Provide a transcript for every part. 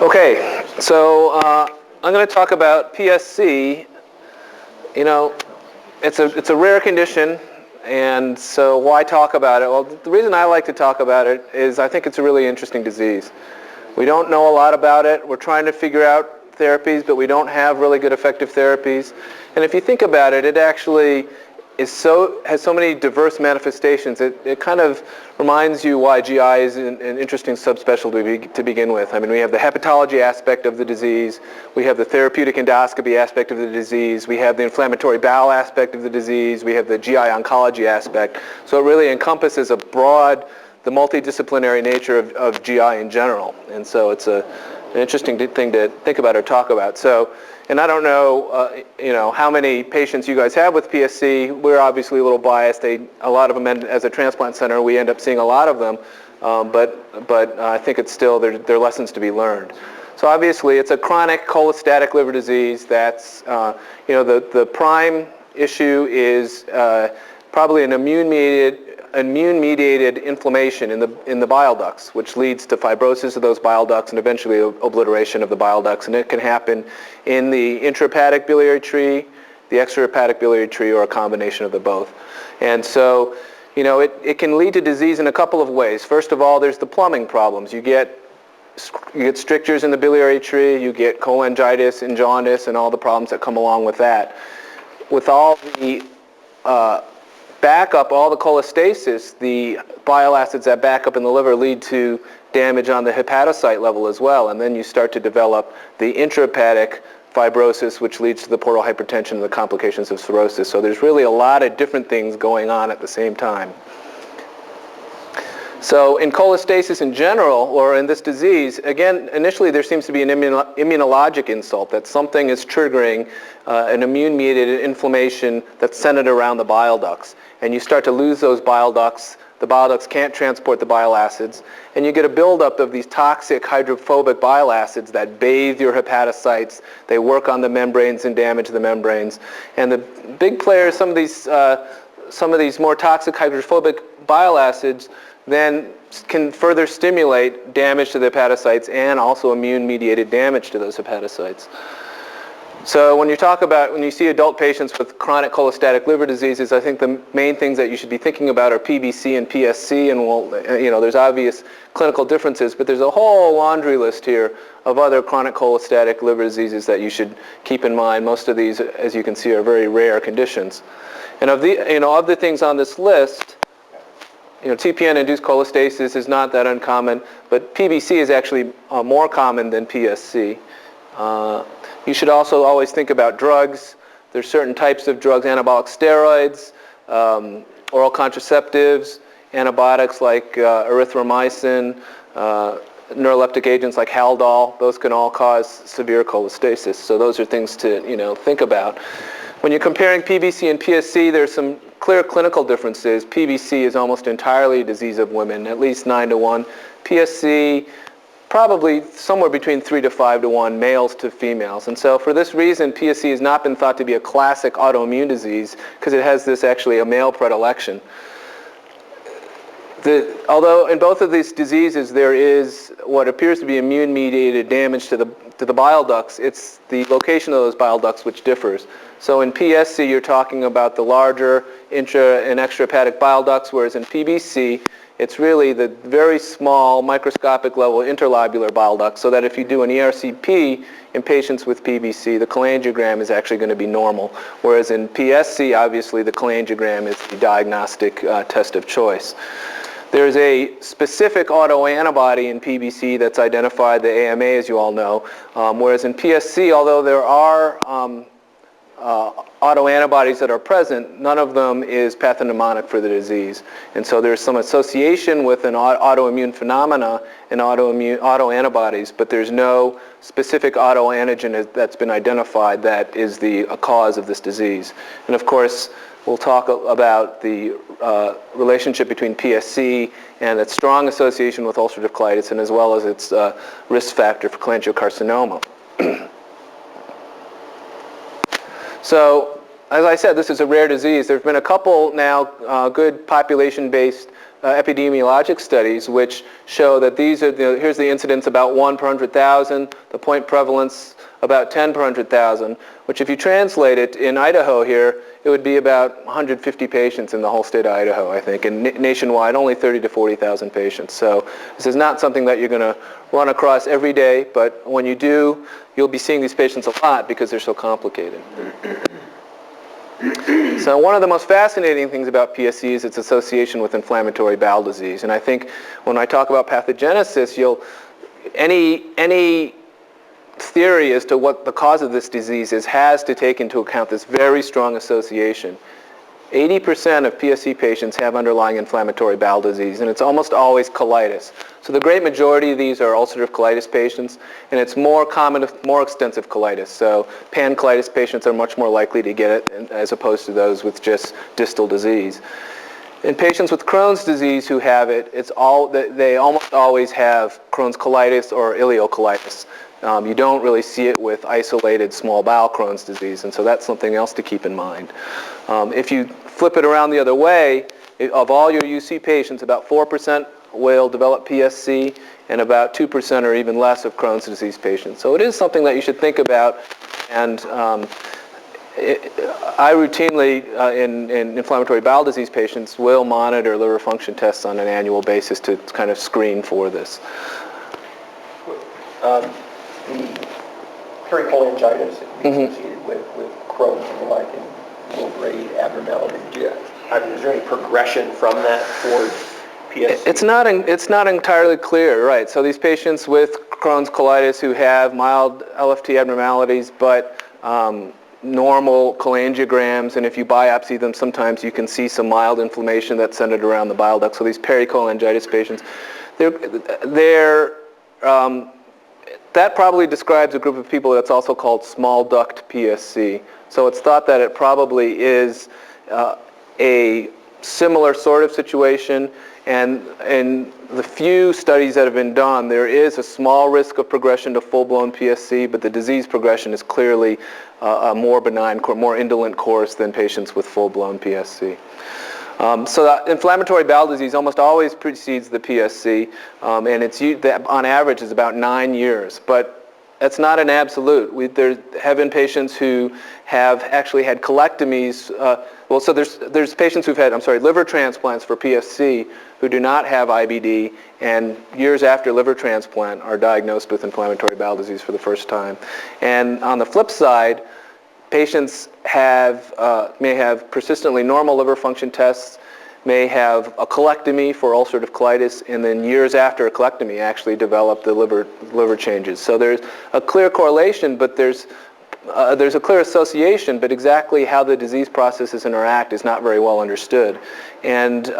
Okay, so I'm going to talk about PSC. You know, it's a rare condition, and so why talk about it? Well, the reason I like to talk about it is I think it's a really interesting disease. We don't know a lot about it. We're trying to figure out therapies, but we don't have really good effective therapies. And if you think about it, it actually has so many diverse manifestations. It kind of reminds you why GI is an interesting subspecialty to begin with. I mean, we have the hepatology aspect of the disease, we have the therapeutic endoscopy aspect of the disease, we have the inflammatory bowel aspect of the disease, we have the GI oncology aspect. So it really encompasses the multidisciplinary nature of GI in general. And so it's an interesting thing to think about or talk about. So, and I don't know, how many patients you guys have with PSC. We're obviously a little biased. A lot of them, as a transplant center, we end up seeing a lot of them. But I think it's still, there are lessons to be learned. So obviously, it's a chronic cholestatic liver disease. That's, the prime issue is probably an immune-mediated inflammation in the bile ducts, which leads to fibrosis of those bile ducts and eventually obliteration of the bile ducts. And it can happen in the intrahepatic biliary tree, the extrahepatic biliary tree, or a combination of the both. And so, it can lead to disease in a couple of ways. First of all, there's the plumbing problems. You get strictures in the biliary tree, you get cholangitis and jaundice and all the problems that come along with that. With all the backup, all the cholestasis, the bile acids that back up in the liver lead to damage on the hepatocyte level as well, and then you start to develop the intrahepatic fibrosis, which leads to the portal hypertension and the complications of cirrhosis. So there's really a lot of different things going on at the same time. So in cholestasis in general, or in this disease, again, initially there seems to be an immunologic insult, that something is triggering an immune-mediated inflammation that's centered around the bile ducts. And you start to lose those bile ducts. The bile ducts can't transport the bile acids, and you get a buildup of these toxic hydrophobic bile acids that bathe your hepatocytes. They work on the membranes and damage the membranes. And the big players, some of these more toxic hydrophobic bile acids, then can further stimulate damage to the hepatocytes and also immune-mediated damage to those hepatocytes. So when you see adult patients with chronic cholestatic liver diseases, I think the main things that you should be thinking about are PBC and PSC, and there's obvious clinical differences, but there's a whole laundry list here of other chronic cholestatic liver diseases that you should keep in mind. Most of these, as you can see, are very rare conditions. And of the things on this list, TPN-induced cholestasis is not that uncommon, but PBC is actually more common than PSC. You should also always think about drugs. There's certain types of drugs, anabolic steroids, oral contraceptives, antibiotics like erythromycin, neuroleptic agents like Haldol. Those can all cause severe cholestasis. So those are things to think about. When you're comparing PBC and PSC, there's some clear clinical differences. PBC is almost entirely a disease of women, at least 9-to-1. PSC, probably somewhere between 3-to-5-to-1, males to females. And so for this reason, PSC has not been thought to be a classic autoimmune disease because it has a male predilection. Although in both of these diseases there is what appears to be immune-mediated damage to the bile ducts, it's the location of those bile ducts which differs. So in PSC you're talking about the larger intra and extrahepatic bile ducts, whereas in PBC it's really the very small microscopic level interlobular bile ducts, so that if you do an ERCP in patients with PBC, the cholangiogram is actually going to be normal, whereas in PSC obviously the cholangiogram is the diagnostic test of choice. There's a specific autoantibody in PBC that's identified, the AMA, as you all know, whereas in PSC, although there are autoantibodies that are present, none of them is pathognomonic for the disease. And so there's some association with an autoimmune phenomena and autoantibodies, but there's no specific autoantigen that's been identified that is the cause of this disease. And of course, we'll talk about the relationship between PSC and its strong association with ulcerative colitis, and as well as its risk factor for cholangiocarcinoma. So, as I said, this is a rare disease. There have been a couple now good population-based epidemiologic studies which show that these are, here's the incidence about 1 per 100,000, the point prevalence about 10 per 100,000, which if you translate it in Idaho here, it would be about 150 patients in the whole state of Idaho, I think, and nationwide only 30 to 40,000 patients. So this is not something that you're going to run across every day, but when you do, you'll be seeing these patients a lot because they're so complicated. So one of the most fascinating things about PSC is its association with inflammatory bowel disease. And I think when I talk about pathogenesis, any theory as to what the cause of this disease is has to take into account this very strong association. 80% of PSC patients have underlying inflammatory bowel disease, and it's almost always colitis. So the great majority of these are ulcerative colitis patients, and it's more common, more extensive colitis. So pancolitis patients are much more likely to get it as opposed to those with just distal disease. In patients with Crohn's disease who have it, they almost always have Crohn's colitis or ileocolitis. You don't really see it with isolated small bowel Crohn's disease, and so that's something else to keep in mind. If you flip it around the other way, of all your UC patients, about 4% will develop PSC, and about 2% or even less of Crohn's disease patients. So it is something that you should think about, and I routinely, in inflammatory bowel disease patients, will monitor liver function tests on an annual basis to kind of screen for this. The pericholangitis associated with Crohn's and the like, and low-grade abnormalities. Is there any progression from that towards PSC? It's not entirely clear, right? So these patients with Crohn's colitis who have mild LFT abnormalities, but normal cholangiograms, and if you biopsy them, sometimes you can see some mild inflammation that's centered around the bile duct. So these pericholangitis patients, that probably describes a group of people that's also called small duct PSC. So it's thought that it probably is a similar sort of situation, and in the few studies that have been done, there is a small risk of progression to full-blown PSC, but the disease progression is clearly a more benign, more indolent course than patients with full-blown PSC. So that inflammatory bowel disease almost always precedes the PSC, and it's on average is about 9 years, but that's not an absolute. There have been patients who have actually had colectomies. So there's patients who've had, liver transplants for PSC who do not have IBD, and years after liver transplant are diagnosed with inflammatory bowel disease for the first time. And on the flip side, patients may have persistently normal liver function tests, may have a colectomy for ulcerative colitis, and then years after a colectomy actually develop the liver changes. So there's a clear correlation, but there's a clear association, but exactly how the disease processes interact is not very well understood. And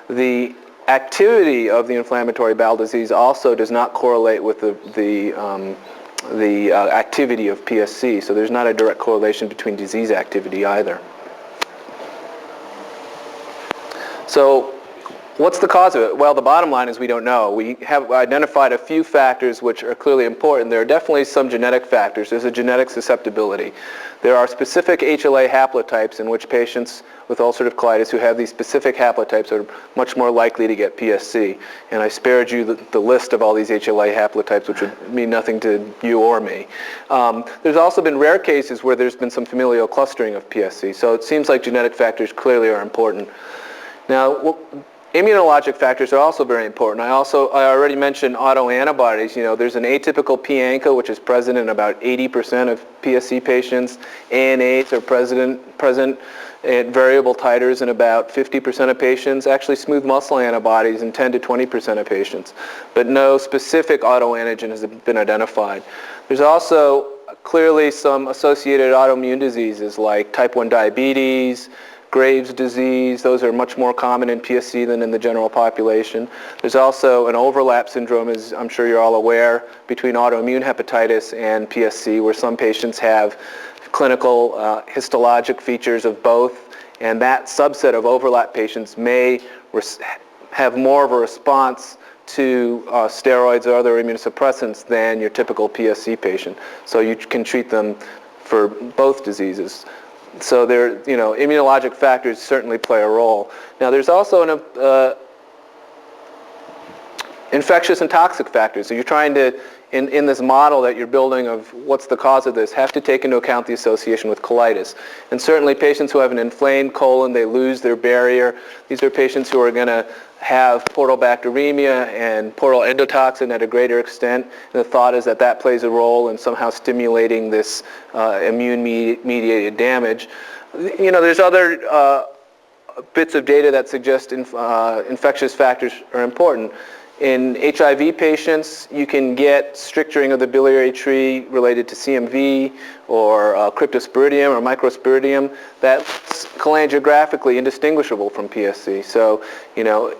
the activity of the inflammatory bowel disease also does not correlate with the activity of PSC. So there's not a direct correlation between disease activity either. So what's the cause of it? Well, the bottom line is we don't know. We have identified a few factors which are clearly important. There are definitely some genetic factors. There's a genetic susceptibility. There are specific HLA haplotypes in which patients with ulcerative colitis who have these specific haplotypes are much more likely to get PSC. And I spared you the list of all these HLA haplotypes, which would mean nothing to you or me. There's also been rare cases where there's been some familial clustering of PSC. So it seems like genetic factors clearly are important. Now, immunologic factors are also very important. I already mentioned autoantibodies. There's an atypical P-ANCA, which is present in about 80% of PSC patients. ANAs are present at variable titers in about 50% of patients. Actually, smooth muscle antibodies in 10 to 20% of patients. But no specific autoantigen has been identified. There's also clearly some associated autoimmune diseases like type 1 diabetes, Graves' disease. Those are much more common in PSC than in the general population. There's also an overlap syndrome, as I'm sure you're all aware, between autoimmune hepatitis and PSC, where some patients have clinical histologic features of both, and that subset of overlap patients may have more of a response to steroids or other immunosuppressants than your typical PSC patient. So you can treat them for both diseases. So immunologic factors certainly play a role. Now there's also Infectious and toxic factors. So you're trying to, in this model that you're building of what's the cause of this, have to take into account the association with colitis. And certainly patients who have an inflamed colon, they lose their barrier. These are patients who are going to have portal bacteremia and portal endotoxin at a greater extent. And the thought is that that plays a role in somehow stimulating this immune-mediated damage. You know, there's other bits of data that suggest infectious factors are important. In HIV patients, you can get stricturing of the biliary tree related to CMV or cryptosporidium or microsporidium that's cholangiographically indistinguishable from PSC. So, you know,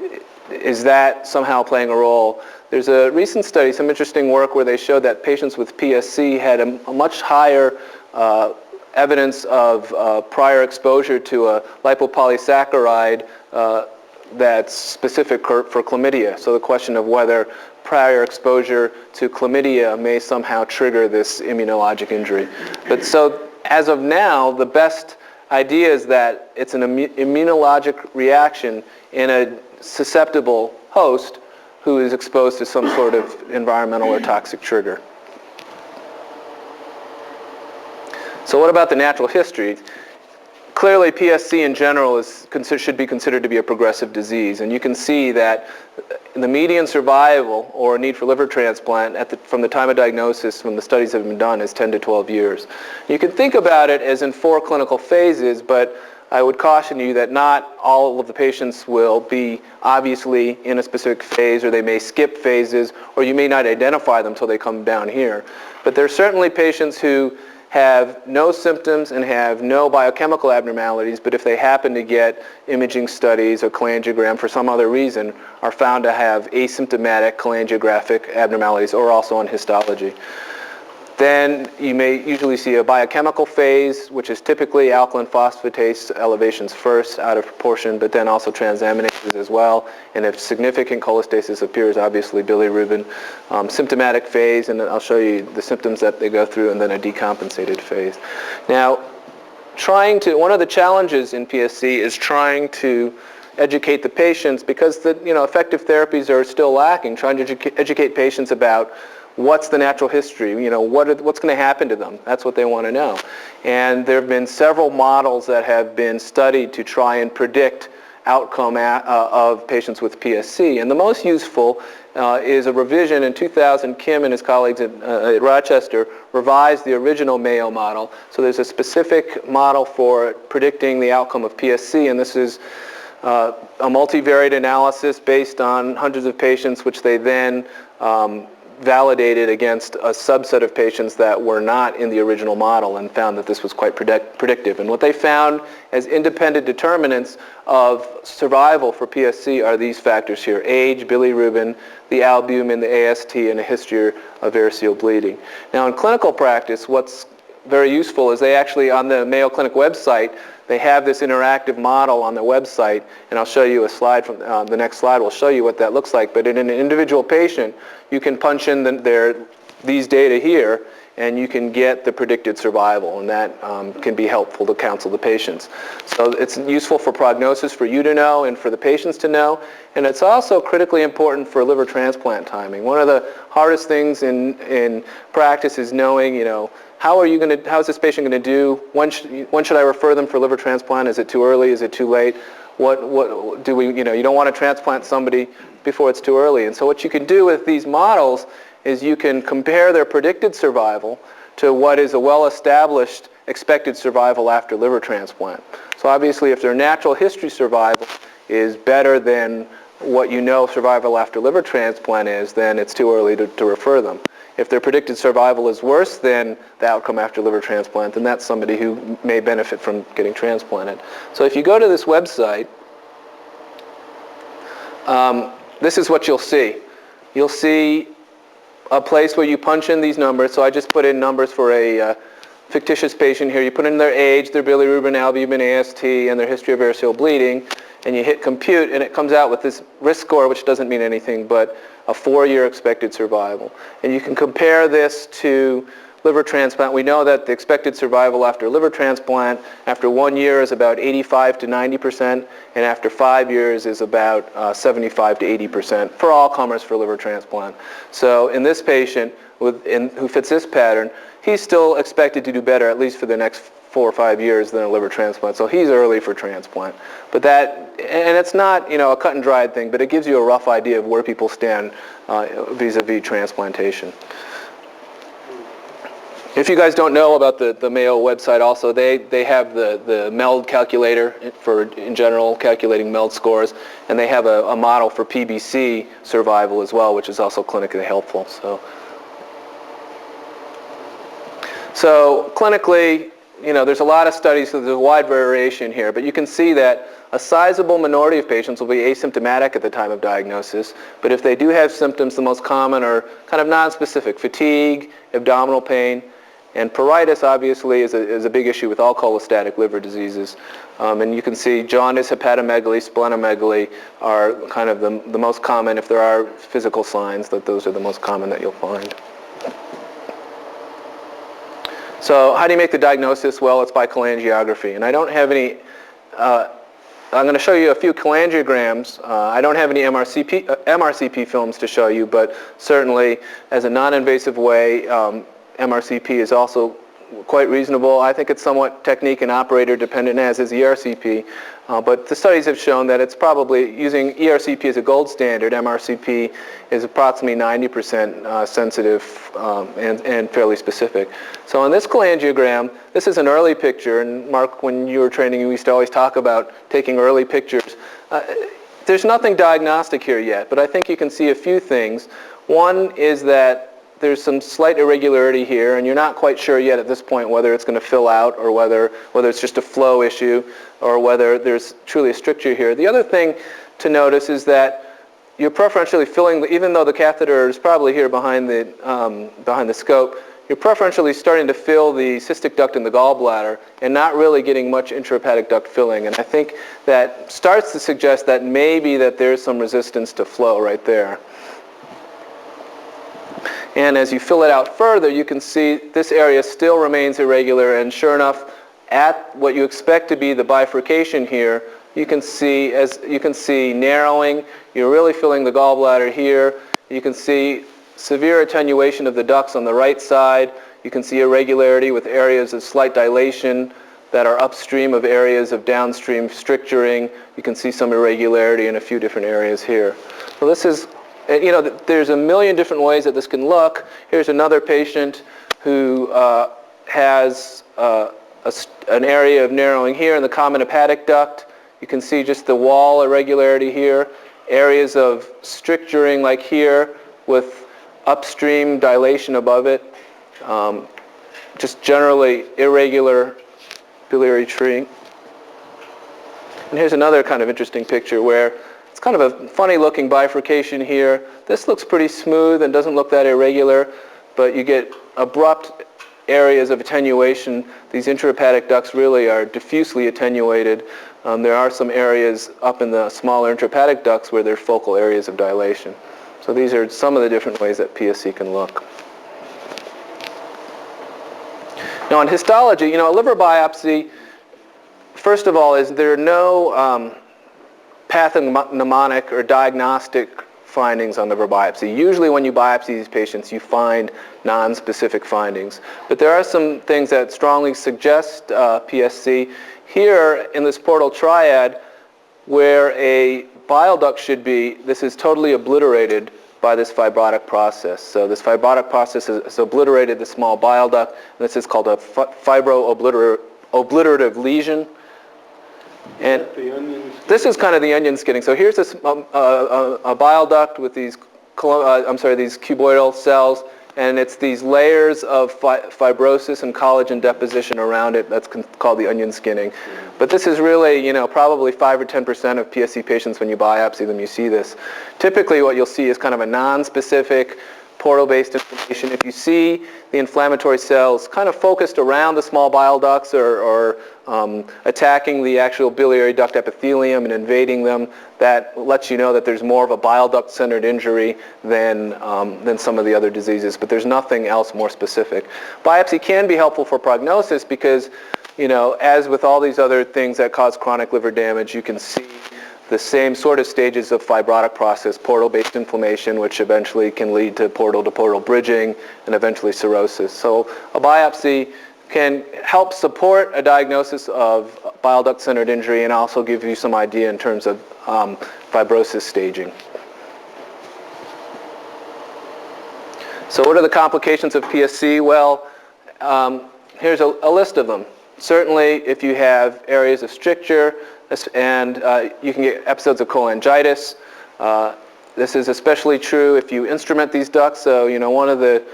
is that somehow playing a role? There's a recent study, some interesting work, where they showed that patients with PSC had a much higher evidence of prior exposure to a lipopolysaccharide that's specific for chlamydia. So the question of whether prior exposure to chlamydia may somehow trigger this immunologic injury. But so as of now, the best idea is that it's an immunologic reaction in a susceptible host who is exposed to some sort of environmental or toxic trigger. So what about the natural history? Clearly, PSC in general should be considered to be a progressive disease, and you can see that the median survival or need for liver transplant from the time of diagnosis when the studies have been done is 10 to 12 years. You can think about it as in 4 clinical phases, but I would caution you that not all of the patients will be obviously in a specific phase, or they may skip phases, or you may not identify them until they come down here. But there are certainly patients who have no symptoms and have no biochemical abnormalities, but if they happen to get imaging studies or cholangiogram for some other reason, are found to have asymptomatic cholangiographic abnormalities or also on histology. Then you may usually see a biochemical phase, which is typically alkaline phosphatase elevations first out of proportion, but then also transaminases as well. And if significant cholestasis appears, obviously bilirubin. Symptomatic phase, and I'll show you the symptoms that they go through, and then a decompensated phase. Now, one of the challenges in PSC is trying to educate the patients, because the effective therapies are still lacking, trying to educate patients about what's the natural history, what's going to happen to them. That's what they want to know. And there have been several models that have been studied to try and predict outcome of patients with PSC. And the most useful is a revision in 2000. Kim and his colleagues at Rochester revised the original Mayo model. So there's a specific model for predicting the outcome of PSC, and this is a multivariate analysis based on hundreds of patients, which they then validated against a subset of patients that were not in the original model, and found that this was quite predictive. And what they found as independent determinants of survival for PSC are these factors here: age, bilirubin, the albumin, the AST, and a history of variceal bleeding. Now in clinical practice, what's very useful is they actually, on the Mayo Clinic website, they have this interactive model on their website, and I'll show you a slide from the next slide will show you what that looks like. But in an individual patient, you can punch in these data here, and you can get the predicted survival, and that can be helpful to counsel the patients. So it's useful for prognosis, for you to know and for the patients to know, and it's also critically important for liver transplant timing. One of the hardest things in practice is knowing, how is this patient going to do? When should I refer them for liver transplant? Is it too early? Is it too late? What do we, you don't want to transplant somebody before it's too early. And so what you can do with these models is you can compare their predicted survival to what is a well-established expected survival after liver transplant. So obviously if their natural history survival is better than what survival after liver transplant is, then it's too early to refer them. If their predicted survival is worse than the outcome after liver transplant, then that's somebody who may benefit from getting transplanted. So if you go to this website, this is what you'll see. You'll see a place where you punch in these numbers. So I just put in numbers for a fictitious patient here. You put in their age, their bilirubin, albumin, AST, and their history of variceal bleeding, and you hit compute, and it comes out with this risk score, which doesn't mean anything, but a 4-year expected survival. And you can compare this to liver transplant. We know that the expected survival after liver transplant after 1 year is about 85 to 90%, and after 5 years is about 75 to 80% for all comers for liver transplant. So in this patient who fits this pattern, he's still expected to do better, at least for the next 4 or 5 years, than a liver transplant. So he's early for transplant. But and it's not, a cut and dried thing, but it gives you a rough idea of where people stand vis-a-vis transplantation. If you guys don't know about the Mayo website also, they have the MELD calculator for, in general, calculating MELD scores, and they have a model for PBC survival as well, which is also clinically helpful. So clinically, there's a lot of studies, so there's a wide variation here, but you can see that a sizable minority of patients will be asymptomatic at the time of diagnosis, but if they do have symptoms, the most common are kind of nonspecific: fatigue, abdominal pain, and pruritus obviously is a big issue with all cholestatic liver diseases. And you can see jaundice, hepatomegaly, splenomegaly are kind of the most common. If there are physical signs, that those are the most common that you'll find. So how do you make the diagnosis? Well, it's by cholangiography. And I don't have any, I'm going to show you a few cholangiograms. I don't have any MRCP films to show you, but certainly as a non-invasive way, MRCP is also quite reasonable. I think it's somewhat technique and operator dependent, as is ERCP. But the studies have shown that it's probably, using ERCP as a gold standard, MRCP is approximately 90% sensitive and fairly specific. So on this cholangiogram, this is an early picture, and Mark, when you were training, you used to always talk about taking early pictures. There's nothing diagnostic here yet, but I think you can see a few things. One is that there's some slight irregularity here, and you're not quite sure yet at this point whether it's going to fill out or whether it's just a flow issue or whether there's truly a stricture here. The other thing to notice is that you're preferentially filling, even though the catheter is probably here behind the scope, you're preferentially starting to fill the cystic duct in the gallbladder and not really getting much intrahepatic duct filling. And I think that starts to suggest that maybe that there's some resistance to flow right there. And as you fill it out further, you can see this area still remains irregular, and sure enough, at what you expect to be the bifurcation here, you can see narrowing. You're really filling the gallbladder here. You can see severe attenuation of the ducts on the right side. You can see irregularity with areas of slight dilation that are upstream of areas of downstream stricturing. You can see some irregularity in a few different areas here. So this is, there's a million different ways that this can look. Here's another patient who has an area of narrowing here in the common hepatic duct. You can see just the wall irregularity here, areas of stricturing like here with upstream dilation above it, just generally irregular biliary tree. And here's another kind of interesting picture where it's kind of a funny looking bifurcation here. This looks pretty smooth and doesn't look that irregular, but you get abrupt areas of attenuation. These intrahepatic ducts really are diffusely attenuated. There are some areas up in the smaller intrahepatic ducts where there's focal areas of dilation. So these are some of the different ways that PSC can look. Now in histology, a liver biopsy, first of all, there are no pathognomonic or diagnostic findings on liver biopsy. Usually when you biopsy these patients, you find non-specific findings. But there are some things that strongly suggest PSC. Here in this portal triad, where a bile duct should be, this is totally obliterated by this fibrotic process. So this fibrotic process has obliterated the small bile duct, and this is called a fibro-obliterative lesion. And this is kind of the onion skinning. So here's this a bile duct with these these cuboidal cells, and it's these layers of fibrosis and collagen deposition around it. That's called the onion skinning. But this is really, probably 5 or 10% of PSC patients when you biopsy them, you see this. Typically what you'll see is kind of a non-specific portal-based inflammation. If you see the inflammatory cells kind of focused around the small bile ducts or attacking the actual biliary duct epithelium and invading them, that lets you know that there's more of a bile duct-centered injury than some of the other diseases, but there's nothing else more specific. Biopsy can be helpful for prognosis because, you know, as with all these other things that cause chronic liver damage, you can see the same sort of stages of fibrotic process, portal-based inflammation, which eventually can lead to portal-to-portal bridging and eventually cirrhosis. So a biopsy can help support a diagnosis of bile duct-centered injury and also give you some idea in terms of fibrosis staging. So what are the complications of PSC? Well, here's a list of them. Certainly, if you have areas of stricture, and you can get episodes of cholangitis. This is especially true if you instrument these ducts. So, you know, one of the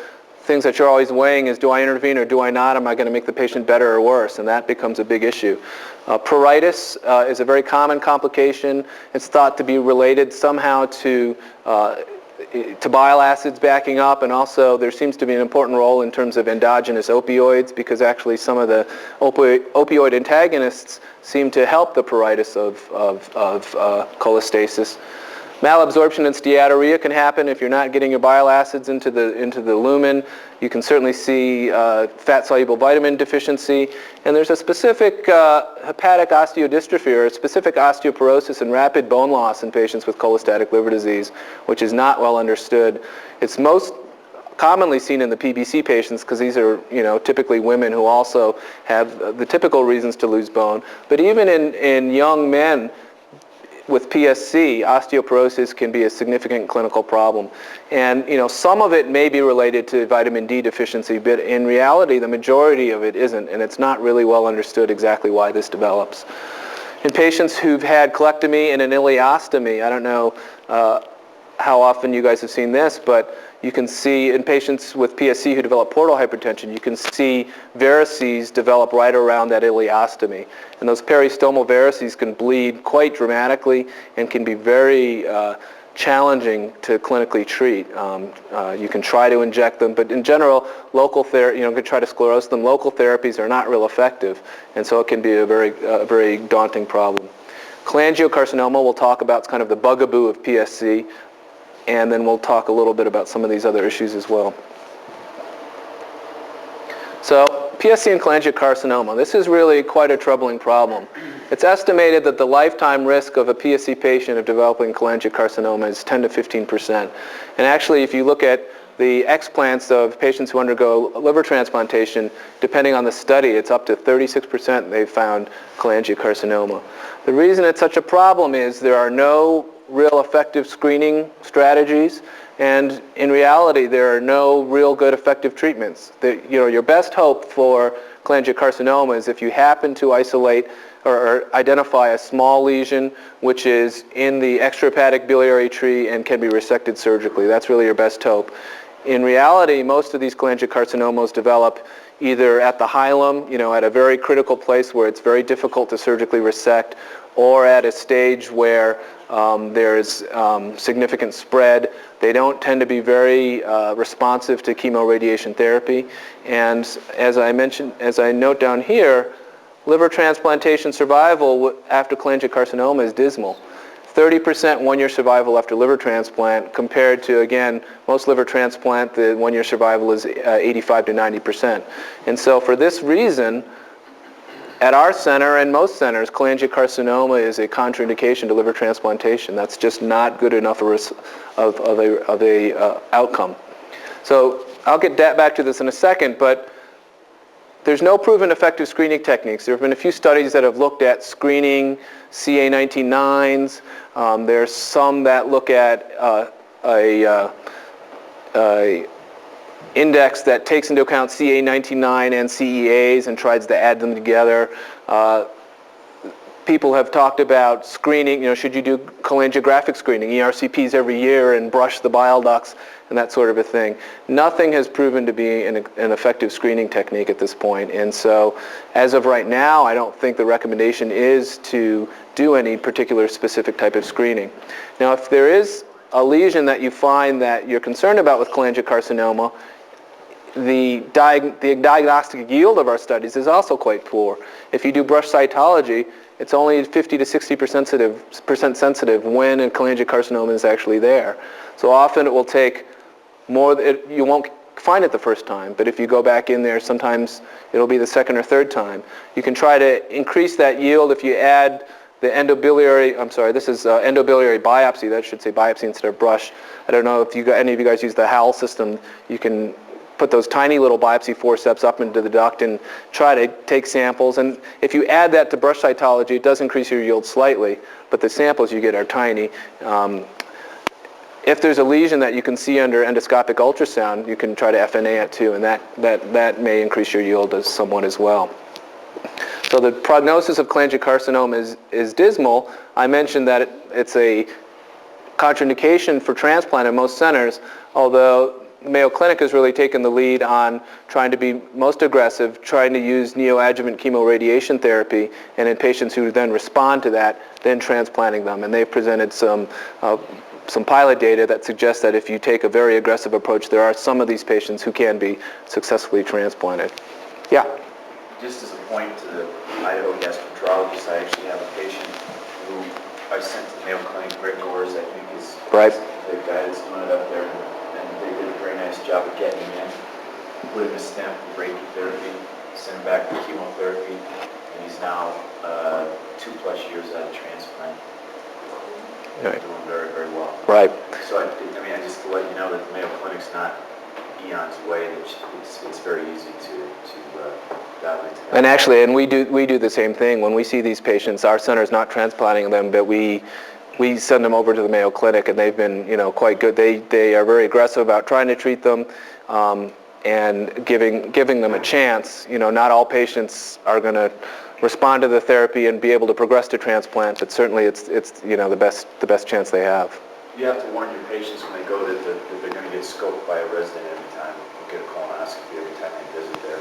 things that you're always weighing is, do I intervene or do I not? Am I going to make the patient better or worse? And that becomes a big issue. Pruritus is a very common complication. It's thought to be related somehow to bile acids backing up, and also there seems to be an important role in terms of endogenous opioids, because actually some of the opioid antagonists seem to help the pruritus of cholestasis. Malabsorption and steatorrhea can happen if you're not getting your bile acids into the lumen. You can certainly see fat-soluble vitamin deficiency. And there's a specific hepatic osteodystrophy or a specific osteoporosis and rapid bone loss in patients with cholestatic liver disease, which is not well understood. It's most commonly seen in the PBC patients because these are, you know, typically women who also have the typical reasons to lose bone. But even in young men with PSC, osteoporosis can be a significant clinical problem. And, you know, some of it may be related to vitamin D deficiency, but in reality, the majority of it isn't, and it's not really well understood exactly why this develops. In patients who've had colectomy and an ileostomy, I don't know how often you guys have seen this, but you can see in patients with PSC who develop portal hypertension, you can see varices develop right around that ileostomy. And those peristomal varices can bleed quite dramatically and can be very challenging to clinically treat. You can try to inject them, but in general, local therapy, you can try to sclerose them. Local therapies are not real effective, and so it can be a very daunting problem. Cholangiocarcinoma we'll talk about. It's kind of the bugaboo of PSC. And then we'll talk a little bit about some of these other issues as well. So PSC and cholangiocarcinoma, this is really quite a troubling problem. It's estimated that the lifetime risk of a PSC patient of developing cholangiocarcinoma is 10 to 15%. And actually, if you look at the explants of patients who undergo liver transplantation, depending on the study, it's up to 36% they've found cholangiocarcinoma. The reason it's such a problem is there are no real effective screening strategies, and in reality there are no real good effective treatments. Your best hope for cholangiocarcinoma is if you happen to isolate or identify a small lesion which is in the extrahepatic biliary tree and can be resected surgically. That's really your best hope. In reality, most of these cholangiocarcinomas develop either at the hilum, at a very critical place where it's very difficult to surgically resect, or at a stage where there's significant spread. They don't tend to be very responsive to chemoradiation therapy. And as I note down here, liver transplantation survival after cholangiocarcinoma is dismal. 30% one-year survival after liver transplant compared to, again, most liver transplant, the one-year survival is 85 to 90%. And so for this reason, at our center and most centers, cholangiocarcinoma is a contraindication to liver transplantation. That's just not good enough of a outcome. So I'll get back to this in a second, but there's no proven effective screening techniques. There have been a few studies that have looked at screening CA19-9s. There's some that look at a index that takes into account CA19-9 and CEAs and tries to add them together. People have talked about screening, should you do cholangiographic screening, ERCPs every year, and brush the bile ducts and that sort of a thing. Nothing has proven to be an effective screening technique at this point. And so as of right now, I don't think the recommendation is to do any particular specific type of screening. Now, if there is a lesion that you find that you're concerned about with cholangiocarcinoma, the diagnostic yield of our studies is also quite poor. If you do brush cytology, it's only 50 to 60% sensitive when a cholangiocarcinoma is actually there. So often it will take more, you won't find it the first time, but if you go back in there, sometimes it'll be the second or third time. You can try to increase that yield if you add the endobiliary, I'm sorry, this is endobiliary biopsy, that should say biopsy instead of brush. I don't know if any of you guys use the Howell system. You can put those tiny little biopsy forceps up into the duct and try to take samples. And if you add that to brush cytology, it does increase your yield slightly, but the samples you get are tiny. If there's a lesion that you can see under endoscopic ultrasound, you can try to FNA it too, and that may increase your yield somewhat as well. So the prognosis of cholangiocarcinoma is dismal. I mentioned that it's a contraindication for transplant in most centers, although the Mayo Clinic has really taken the lead on trying to be most aggressive, trying to use neoadjuvant chemoradiation therapy, and in patients who then respond to that, then transplanting them. And they've presented some pilot data that suggests that if you take a very aggressive approach, there are some of these patients who can be successfully transplanted. Yeah? Just as a point to the Idaho gastroenterologist, I actually have a patient who I sent to the Mayo Clinic. Greg Gores, I think, is right. The guy that's doing it up there, and they did a very nice job of getting him in, put him a stent with brachytherapy, sent him back to chemotherapy, and he's now 2+ years out of transplant. Right. Doing very, very well. Right. So I mean, just to let you know that the Mayo Clinic's not eons away. It's very easy to dial into that. And actually, and we do the same thing. When we see these patients, our center is not transplanting them, but we send them over to the Mayo Clinic, and they've been quite good. They are very aggressive about trying to treat them and giving them a chance. Not all patients are going to respond to the therapy and be able to progress to transplant, but certainly it's the best chance they have. You have to warn your patients when they go that they're going to get scoped by a resident every time. They'll get a colonoscopy every time they visit there.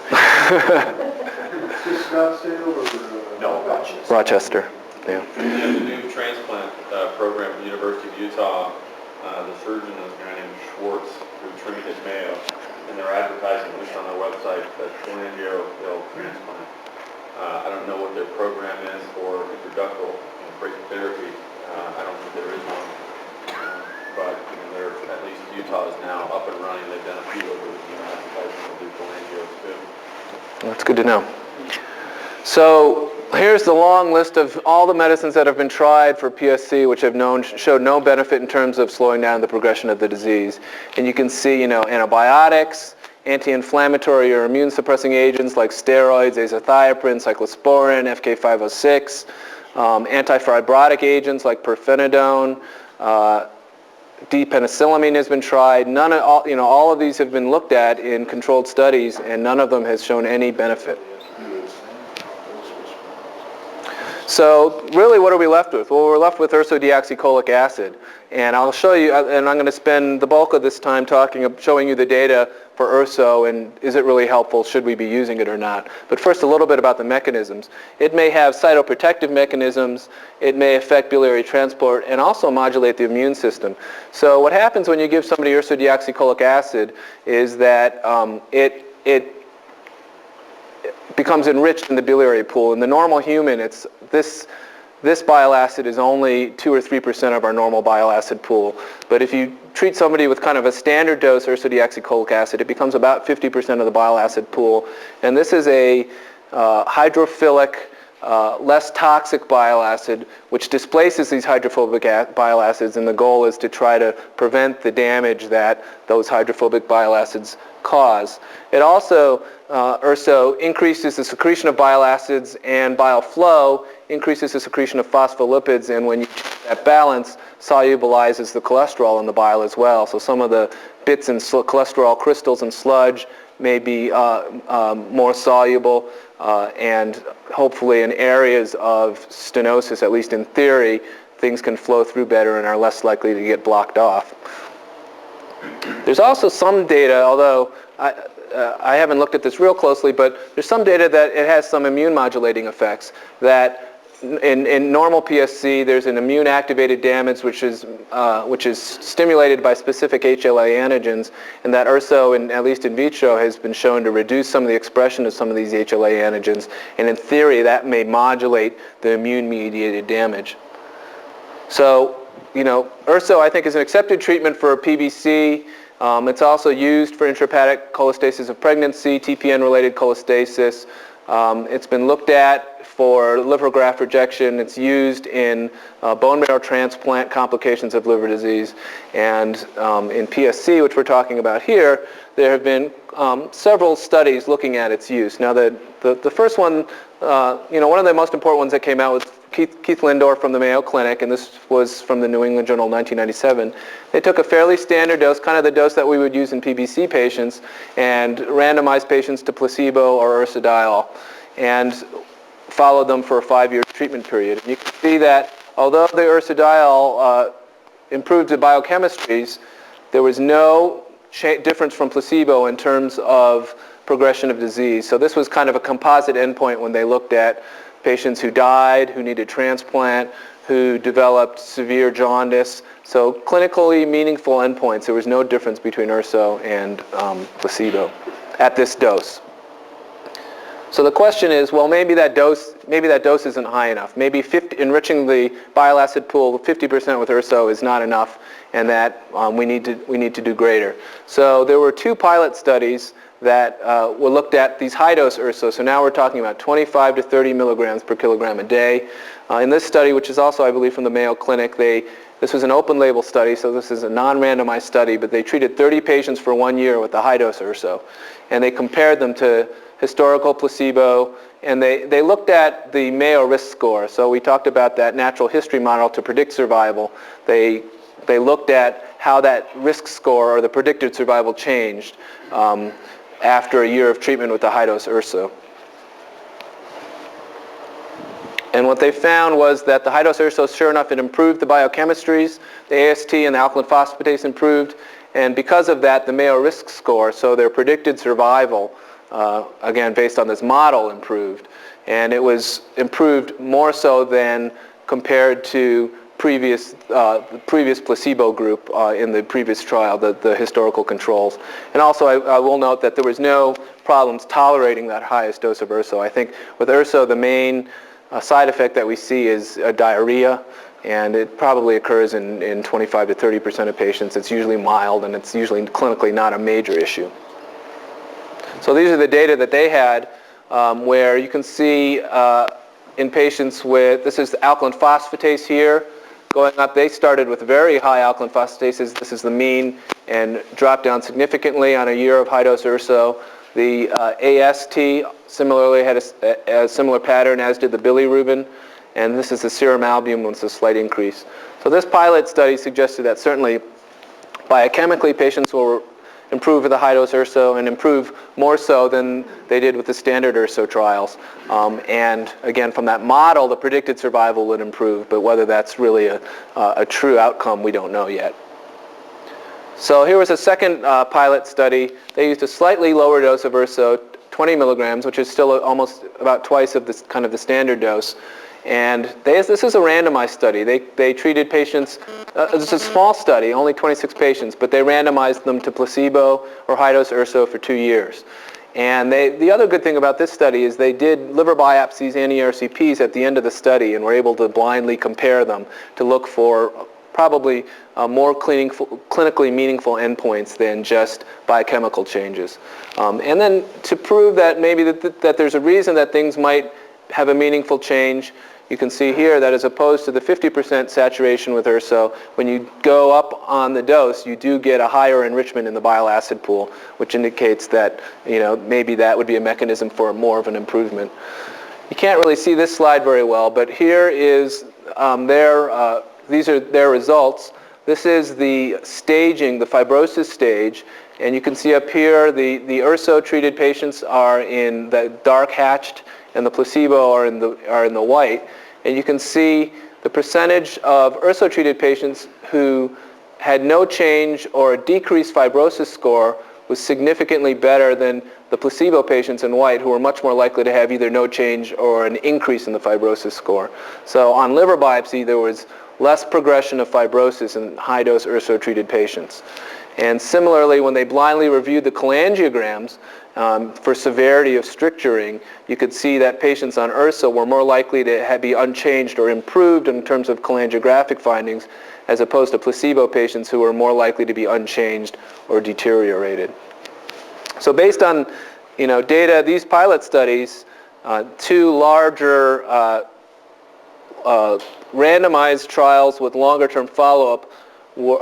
Is this Scottsdale or? No, Rochester. Rochester, yeah. In the new transplant program at the University of Utah, the surgeon is a guy named Schwartz, who trained at Mayo, and they're advertising, at least on their website, that cholangio transplant. I don't know what their program is for intraductal brachytherapy. I don't think there is one. But they're, at least Utah is now up and running. They've done a few of them, advertising to do cholangio too. That's good to know. So here's the long list of all the medicines that have been tried for PSC, which have showed no benefit in terms of slowing down the progression of the disease. And you can see, antibiotics, anti-inflammatory or immune-suppressing agents like steroids, azathioprine, cyclosporin, FK506, antifibrotic agents like pirfenidone, D-penicillamine has been tried. All of these have been looked at in controlled studies, and none of them has shown any benefit. So really, what are we left with? Well, we're left with ursodeoxycholic acid, and I'll show you, and I'm going to spend the bulk of this time showing you the data for urso, and is it really helpful? Should we be using it or not? But first, a little bit about the mechanisms. It may have cytoprotective mechanisms, it may affect biliary transport, and also modulate the immune system. So what happens when you give somebody ursodeoxycholic acid is that it becomes enriched in the biliary pool. In the normal human, this bile acid is only 2 or 3% of our normal bile acid pool. But if you treat somebody with kind of a standard dose ursodeoxycholic acid, it becomes about 50% of the bile acid pool. And this is a hydrophilic, less toxic bile acid, which displaces these hydrophobic bile acids, and the goal is to try to prevent the damage that those hydrophobic bile acids cause. It also, urso, increases the secretion of bile acids and bile flow, increases the secretion of phospholipids, and when you change that balance, solubilizes the cholesterol in the bile as well. So some of the bits in cholesterol crystals and sludge may be more soluble, and hopefully in areas of stenosis, at least in theory, things can flow through better and are less likely to get blocked off. There's also some data, although I haven't looked at this real closely, but there's some data that it has some immune modulating effects, that in normal PSC, there's an immune-activated damage which is stimulated by specific HLA antigens, and that URSO, at least in vitro, has been shown to reduce some of the expression of some of these HLA antigens, and in theory, that may modulate the immune-mediated damage. So, URSO, I think, is an accepted treatment for PBC. It's also used for intrahepatic cholestasis of pregnancy, TPN-related cholestasis. It's been looked at for liver graft rejection. It's used in bone marrow transplant complications of liver disease. And in PSC, which we're talking about here, there have been several studies looking at its use. Now, the first one, one of the most important ones that came out was Keith Lindor from the Mayo Clinic, and this was from the New England Journal 1997. They took a fairly standard dose, kind of the dose that we would use in PBC patients, and randomized patients to placebo or ursodiol, and followed them for a 5-year treatment period. And you can see that although the ursodiol improved the biochemistries, there was no difference from placebo in terms of progression of disease. So this was kind of a composite endpoint when they looked at patients who died, who needed transplant, who developed severe jaundice. So clinically meaningful endpoints. There was no difference between URSO and placebo at this dose. So the question is, well, maybe that dose isn't high enough. Maybe enriching the bile acid pool 50% with URSO is not enough, and that we need to do greater. So there were 2 pilot studies that were looked at these high-dose URSO. So now we're talking about 25 to 30 milligrams per kilogram a day. In this study, which is also, I believe, from the Mayo Clinic, this was an open-label study, so this is a non-randomized study, but they treated 30 patients for 1 year with the high-dose URSO, and they compared them to historical placebo, and they looked at the Mayo risk score. So we talked about that natural history model to predict survival. They looked at how that risk score or the predicted survival changed after a year of treatment with the high-dose URSO. And what they found was that the high-dose URSO, sure enough, it improved the biochemistries, the AST and the alkaline phosphatase improved, and because of that, the Mayo risk score, so their predicted survival, again, based on this model, improved. And it was improved more so than compared to the previous placebo group in the previous trial, the historical controls. And also, I will note that there was no problems tolerating that highest dose of URSO. I think with URSO, the main side effect that we see is diarrhea, and it probably occurs in 25 to 30% of patients. It's usually mild, and it's usually clinically not a major issue. So these are the data that they had, where you can see in patients with, this is the alkaline phosphatase here, going up. They started with very high alkaline phosphatases. This is the mean, and dropped down significantly on a year of high-dose URSO. The AST similarly had a similar pattern, as did the bilirubin, and this is the serum albumin with a slight increase. So this pilot study suggested that certainly biochemically patients will improve with the high-dose URSO, and improve more so than they did with the standard URSO trials. And again, from that model, the predicted survival would improve, but whether that's really a true outcome, we don't know yet. So here was a second pilot study. They used a slightly lower dose of URSO, 20 milligrams, which is still almost about twice of this kind of the standard dose. And this is a randomized study. They treated patients, it's a small study, only 26 patients, but they randomized them to placebo or high-dose URSO for 2 years. And the other good thing about this study is they did liver biopsies and ERCPs at the end of the study, and were able to blindly compare them to look for probably more clinically meaningful endpoints than just biochemical changes. And then to prove that maybe that there's a reason that things might have a meaningful change, you can see here that as opposed to the 50% saturation with URSO, when you go up on the dose, you do get a higher enrichment in the bile acid pool, which indicates that maybe that would be a mechanism for more of an improvement. You can't really see this slide very well, but here is these are their results. This is the staging, the fibrosis stage, and you can see up here the URSO-treated patients are in the dark hatched, and the placebo are in the white. And you can see the percentage of URSO-treated patients who had no change or a decreased fibrosis score was significantly better than the placebo patients in white, who were much more likely to have either no change or an increase in the fibrosis score. So on liver biopsy, there was less progression of fibrosis in high-dose urso-treated patients. And similarly, when they blindly reviewed the cholangiograms for severity of stricturing, you could see that patients on urso were more likely to be unchanged or improved in terms of cholangiographic findings, as opposed to placebo patients who were more likely to be unchanged or deteriorated. So based on data, these pilot studies, two larger randomized trials with longer-term follow-up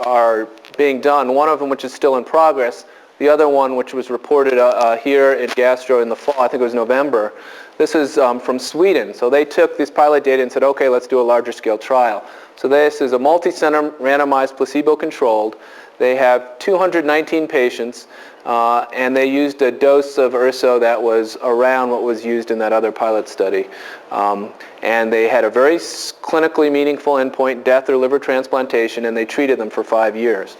are being done. One of them, which is still in progress, the other one, which was reported here in Gastro in the fall, I think it was November. This is from Sweden. So they took this pilot data and said, okay, let's do a larger scale trial. So this is a multi-center randomized placebo-controlled. They have 219 patients, and they used a dose of urso that was around what was used in that other pilot study. And they had a very clinically meaningful endpoint, death or liver transplantation, and they treated them for 5 years.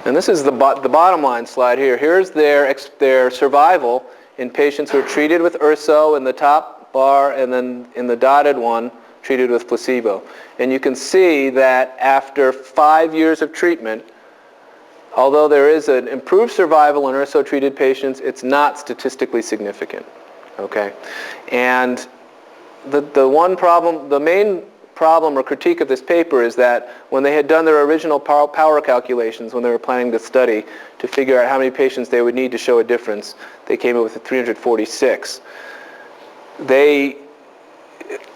And this is the bottom line slide here. Here's their survival in patients who are treated with urso in the top bar, and then in the dotted one, treated with placebo. And you can see that after 5 years of treatment, although there is an improved survival in urso-treated patients, it's not statistically significant. Okay? And the main problem or critique of this paper is that when they had done their original power calculations when they were planning the study to figure out how many patients they would need to show a difference, they came up with 346. They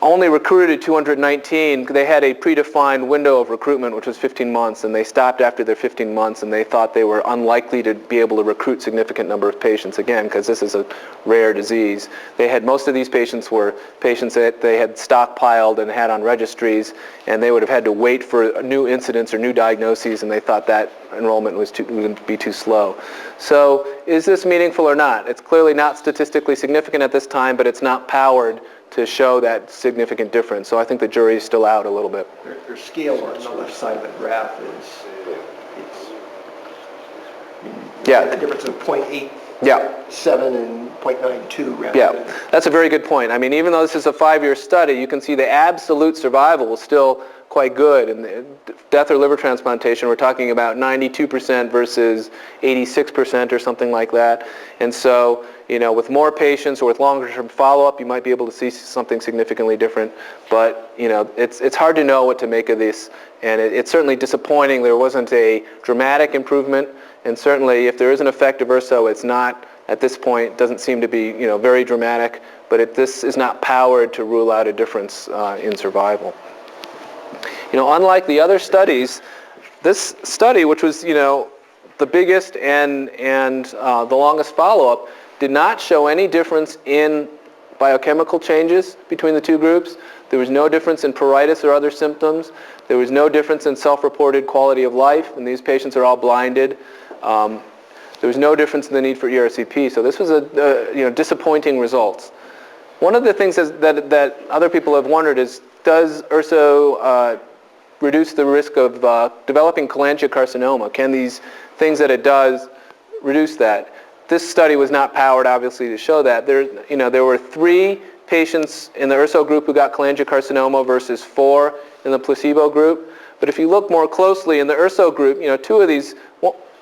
only recruited 219. They had a predefined window of recruitment, which was 15 months, and they stopped after their 15 months, and they thought they were unlikely to be able to recruit significant number of patients, again, because this is a rare disease. They had, most of these patients were patients that they had stockpiled and had on registries, and they would have had to wait for new incidents or new diagnoses, and they thought that enrollment would be too slow. So is this meaningful or not? It's clearly not statistically significant at this time, but it's not powered to show that significant difference. So I think the jury is still out a little bit. Their scale on the left side of the graph is, the difference of 0.87 and 0.92 rather than. That's a very good point. I mean, even though this is a 5-year study, you can see the absolute survival was still quite good. In the death or liver transplantation, we're talking about 92% versus 86% or something like that. And so, with more patients or with longer-term follow-up, you might be able to see something significantly different. But, it's hard to know what to make of this. And it's certainly disappointing there wasn't a dramatic improvement. And certainly, if there is an effect of urso, it's not, at this point, doesn't seem to be, very dramatic. But this is not powered to rule out a difference in survival. Unlike the other studies, this study, which was, the biggest and the longest follow-up, did not show any difference in biochemical changes between the two groups. There was no difference in pruritus or other symptoms. There was no difference in self-reported quality of life, and these patients are all blinded. There was no difference in the need for ERCP. So this was disappointing results. One of the things that other people have wondered is, does urso reduce the risk of developing cholangiocarcinoma? Can these things that it does reduce that? This study was not powered, obviously, to show that. There were 3 patients in the urso group who got cholangiocarcinoma versus 4 in the placebo group. But if you look more closely in the urso group, 2 of these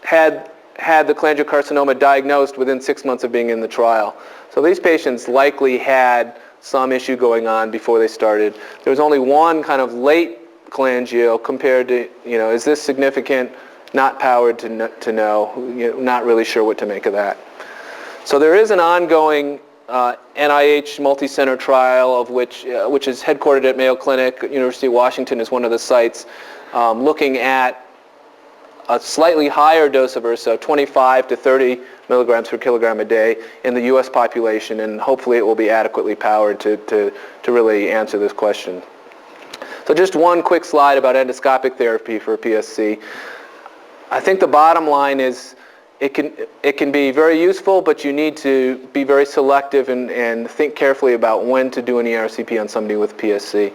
had the cholangiocarcinoma diagnosed within 6 months of being in the trial. So these patients likely had some issue going on before they started. There was only one kind of late cholangio compared to, is this significant? Not powered to know, not really sure what to make of that. So there is an ongoing NIH multi-center trial of which is headquartered at Mayo Clinic. University of Washington is one of the sites, looking at a slightly higher dose of urso, 25 to 30 milligrams per kilogram a day in the U.S. population, and hopefully it will be adequately powered to really answer this question. So just one quick slide about endoscopic therapy for PSC. I think the bottom line is, it can be very useful, but you need to be very selective and think carefully about when to do an ERCP on somebody with PSC.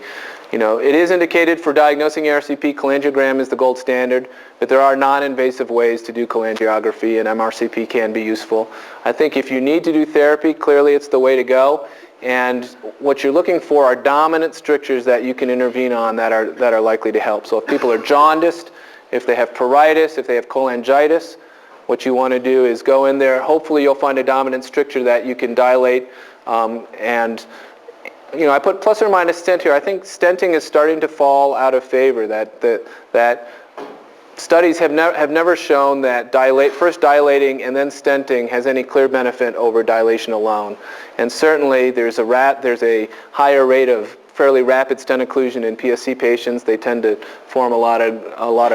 You know, it is indicated for diagnosing ERCP. Cholangiogram is the gold standard, but there are non-invasive ways to do cholangiography, and MRCP can be useful. I think if you need to do therapy, clearly it's the way to go. And what you're looking for are dominant strictures that you can intervene on that are likely to help. So if people are jaundiced, if they have pruritus, if they have cholangitis, what you want to do is go in there. Hopefully you'll find a dominant stricture that you can dilate. And you know, I put plus or minus stent here. I think stenting is starting to fall out of favor. That studies have never shown that first dilating and then stenting has any clear benefit over dilation alone. And certainly there's a higher rate of fairly rapid stent occlusion in PSC patients. They tend to form a lot of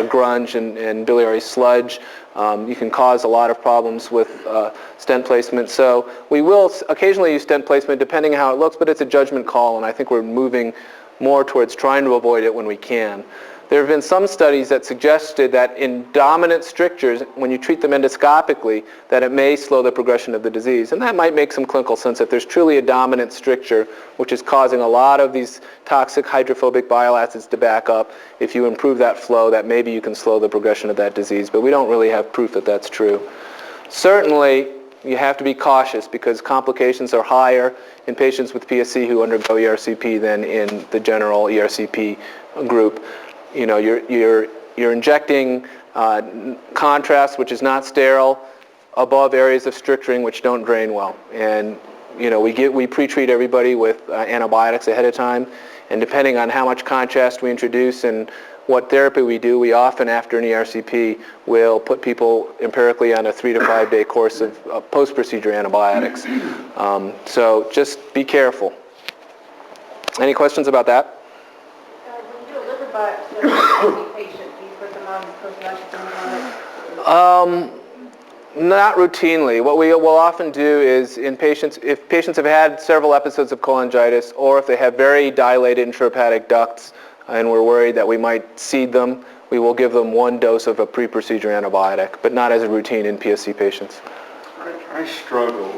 grunge and biliary sludge. You can cause a lot of problems with stent placement. So we will occasionally use stent placement depending on how it looks, but it's a judgment call, and I think we're moving more towards trying to avoid it when we can. There have been some studies that suggested that in dominant strictures, when you treat them endoscopically, that it may slow the progression of the disease. And that might make some clinical sense if there's truly a dominant stricture, which is causing a lot of these toxic hydrophobic bile acids to back up. If you improve that flow, that maybe you can slow the progression of that disease. But we don't really have proof that that's true. Certainly, you have to be cautious because complications are higher in patients with PSC who undergo ERCP than in the general ERCP group. You know, you're injecting contrast, which is not sterile, above areas of stricturing which don't drain well. And you know, we pre-treat everybody with antibiotics ahead of time, and depending on how much contrast we introduce and what therapy we do, we often after an ERCP will put people empirically on a 3 to 5 day course of post-procedure antibiotics. So just be careful. Any questions about that? When you do a liver biopsy of a patient, do you put them on prophylactic antibiotics? Not routinely. What we will often do is in patients, if patients have had several episodes of cholangitis or if they have very dilated intrahepatic ducts and we're worried that we might seed them, we will give them 1 dose of a pre-procedure antibiotic, but not as a routine in PSC patients. I struggle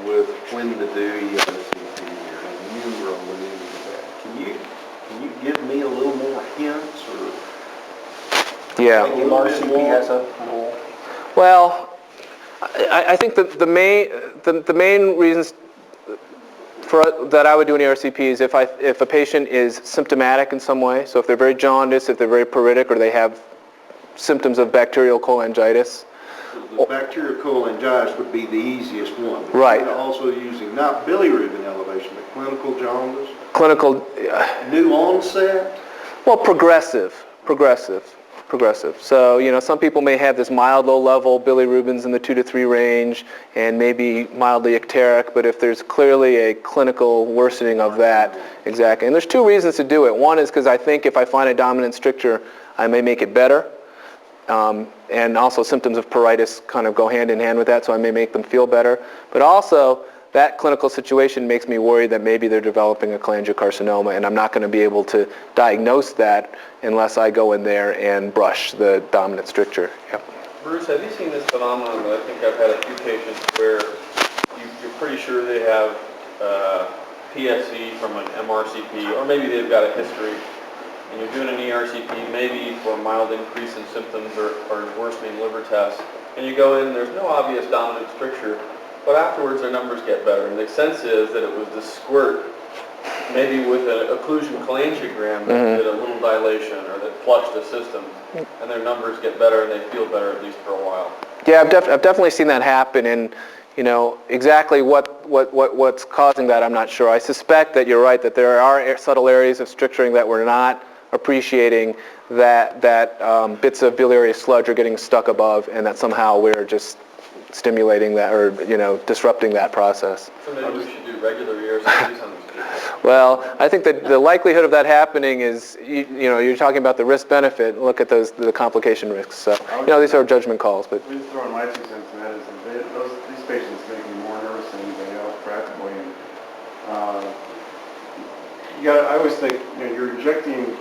with when to do ERCP here, and you were alluding to that. Can you give me a little more hints, or? Yeah. MRCP has a rule. Well, I think that the main reasons that I would do an ERCP is if a patient is symptomatic in some way. So if they're very jaundiced, if they're very pruritic, or they have symptoms of bacterial cholangitis. The bacterial cholangitis would be the easiest one. But Right. you're also using not bilirubin elevation, but clinical jaundice. Clinical. New onset. Well, progressive. So, you know, some people may have this mild low-level bilirubins in the 2 to 3 range and maybe mildly icteric, but if there's clearly a clinical worsening of that, exactly. And there's 2 reasons to do it. One is because I think if I find a dominant stricture, I may make it better. And also symptoms of pruritus kind of go hand in hand with that, so I may make them feel better. But also, that clinical situation makes me worried that maybe they're developing a cholangiocarcinoma, and I'm not going to be able to diagnose that unless I go in there and brush the dominant stricture. Yep. Bruce, have you seen this phenomenon? I think I've had a few patients where you're pretty sure they have PSC from an MRCP, or maybe they've got a history, and you're doing an ERCP maybe for a mild increase in symptoms or worsening liver tests, and you go in, there's no obvious dominant stricture, but afterwards their numbers get better, and the sense is that it was the squirt, maybe with an occlusion cholangiogram that did a little dilation or that flushed the system, and their numbers get better and they feel better at least for a while. Yeah, I've definitely seen that happen, and you know exactly what's causing that, I'm not sure. I suspect that you're right, that there are subtle areas of stricturing that we're not appreciating, that bits of biliary sludge are getting stuck above, and that somehow we're just stimulating that, or you know, disrupting that process. So maybe we should do regular ERCPs on these people. Well, I think that the likelihood of that happening is, you know, you're talking about the risk-benefit. Look at the complication risks. So, you know, these are judgment calls. But we just throw in my 2 cents, and that is these patients make me more nervous than anybody else, practically. I always think, you know, you're injecting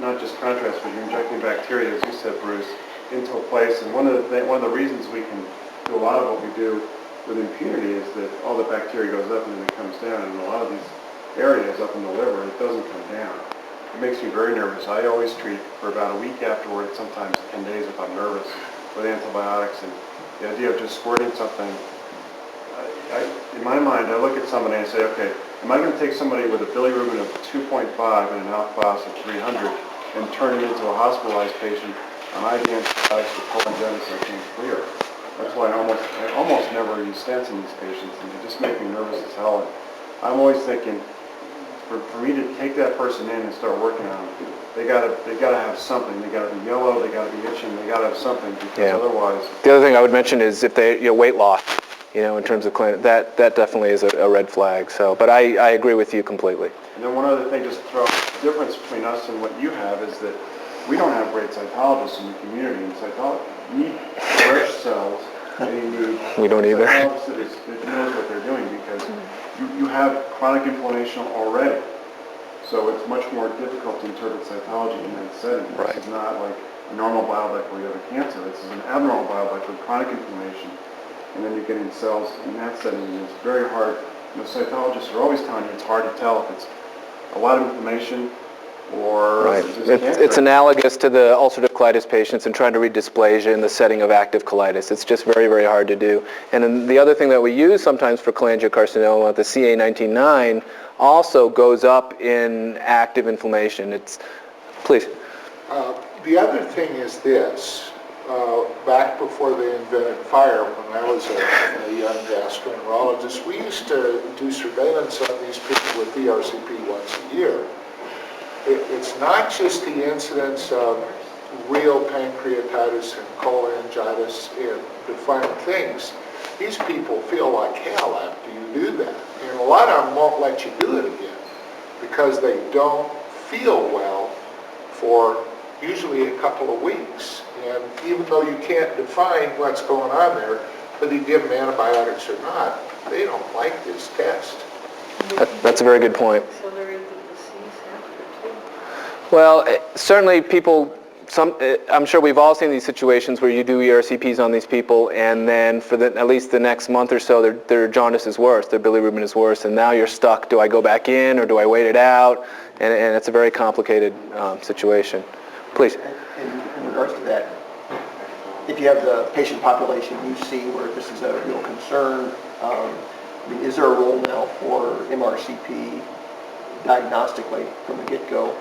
not just contrast, but you're injecting bacteria, as you said, Bruce, into a place. And one of the reasons we can So a lot of what we do with impunity is that all the bacteria goes up and then it comes down, and a lot of these areas up in the liver, it doesn't come down. It makes me very nervous. I always treat for about a week afterward, sometimes 10 days if I'm nervous, with antibiotics, and the idea of just squirting something, in my mind, I look at somebody and say, okay, am I going to take somebody with a bilirubin of 2.5 and an alk phos of 300 and turn him into a hospitalized patient on IV antibiotics for cholangitis and can't clear? That's why I almost never use stents in these patients, and they just make me nervous as hell. And I'm always thinking, for me to take that person in and start working on them, they gotta have something. They gotta be yellow. They gotta be itching. They gotta have something, because otherwise. The other thing I would mention is if they weight loss, in terms of clinic, that definitely is a red flag. So, but I agree with you completely. And then one other thing, just to throw out the difference between us and what you have is that we don't have great cytologists in the community. And you need fresh cells, and you need We don't either. cytologist that knows what they're doing, because you have chronic inflammation already. So it's much more difficult to interpret cytology in that setting. Right. This is not like a normal bile duct where you have a cancer. This is an abnormal bile duct with chronic inflammation. And then you're getting cells in that setting, and it's very hard. Cytologists are always telling you it's hard to tell if it's a lot of inflammation or Right. just cancer. It's analogous to the ulcerative colitis patients and trying to read dysplasia in the setting of active colitis. It's just very, very hard to do. And then the other thing that we use sometimes for cholangiocarcinoma, the CA19-9, also goes up in active inflammation. Please. The other thing is this. Back before they invented fire, when I was a young gastroenterologist, we used to do surveillance on these people with ERCP once a year. It's not just the incidence of real pancreatitis and cholangitis and defined things. These people feel like hell after you do that. And a lot of them won't let you do it again because they don't feel well for usually a couple of weeks. And even though you can't define what's going on there, whether you give them antibiotics or not, they don't like this test. That's a very good point. So there is the disease after too. Well, certainly people, I'm sure we've all seen these situations where you do ERCPs on these people, and then for at least the next month or so, their jaundice is worse, their bilirubin is worse, and now you're stuck. Do I go back in or do I wait it out? And it's a very complicated situation. Please. In regards to that, if you have the patient population you see where this is a real concern, is there a role now for MRCP diagnostically from the get-go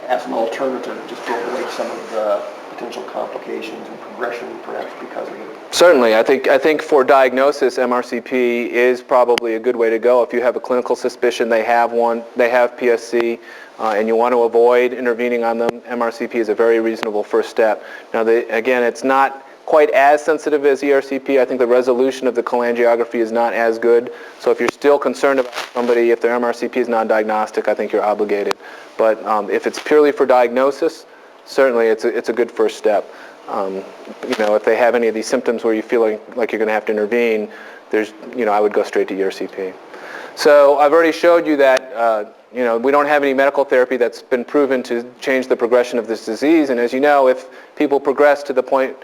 as an alternative just to avoid some of the potential complications and progression perhaps because of it? Certainly. I think for diagnosis, MRCP is probably a good way to go. If you have a clinical suspicion they have PSC, and you want to avoid intervening on them, MRCP is a very reasonable first step. Now, again, it's not quite as sensitive as ERCP. I think the resolution of the cholangiography is not as good. So if you're still concerned about somebody, if their MRCP is non-diagnostic, I think you're obligated. But if it's purely for diagnosis, certainly it's a good first step. If they have any of these symptoms where you feel like you're going to have to intervene, I would go straight to ERCP. So I've already showed you that we don't have any medical therapy that's been proven to change the progression of this disease. And as you know, if people progress to the point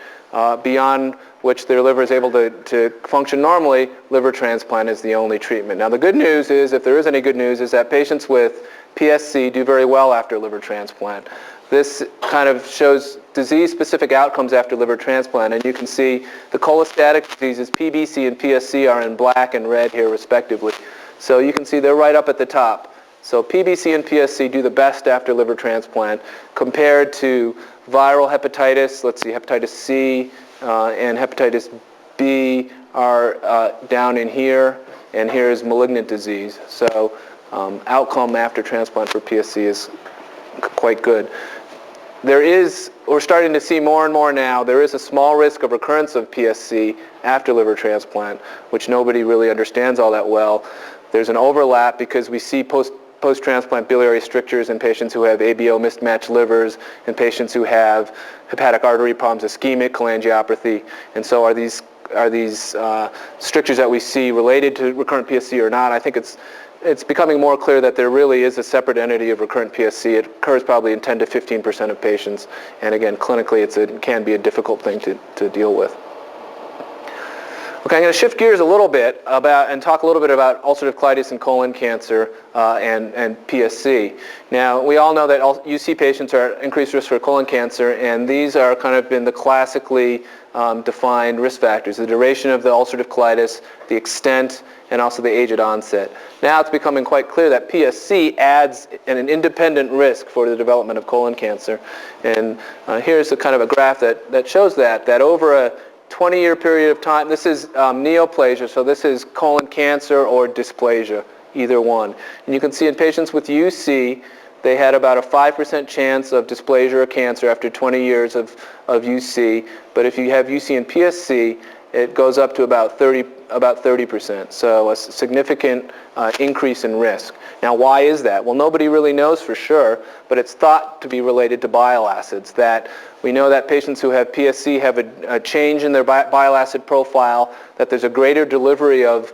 beyond which their liver is able to function normally, liver transplant is the only treatment. Now the good news is, if there is any good news, is that patients with PSC do very well after liver transplant. This kind of shows disease-specific outcomes after liver transplant, and you can see the cholestatic diseases, PBC and PSC, are in black and red here respectively. So you can see they're right up at the top. So PBC and PSC do the best after liver transplant compared to viral hepatitis. Let's see, hepatitis C and hepatitis B are down in here, and here is malignant disease. So outcome after transplant for PSC is quite good. We're starting to see more and more now, there is a small risk of recurrence of PSC after liver transplant, which nobody really understands all that well. There's an overlap because we see post-transplant biliary strictures in patients who have ABO mismatched livers and patients who have hepatic artery problems, ischemic cholangiopathy. And so are these strictures that we see related to recurrent PSC or not? I think it's becoming more clear that there really is a separate entity of recurrent PSC. It occurs probably in 10 to 15% of patients. And again, clinically, it can be a difficult thing to deal with. Okay, I'm going to shift gears a little bit and talk a little bit about ulcerative colitis and colon cancer and PSC. Now, we all know that UC patients are at increased risk for colon cancer, and these are kind of been the classically defined risk factors: the duration of the ulcerative colitis, the extent, and also the age at onset. Now it's becoming quite clear that PSC adds an independent risk for the development of colon cancer. And here's a kind of a graph that shows that over a 20-year period of time, this is neoplasia, so this is colon cancer or dysplasia, either one. And you can see in patients with UC, they had about a 5% chance of dysplasia or cancer after 20 years of UC. But if you have UC and PSC, it goes up to about 30%. So a significant increase in risk. Now, why is that? Well, nobody really knows for sure, but it's thought to be related to bile acids. That we know that patients who have PSC have a change in their bile acid profile, that there's a greater delivery of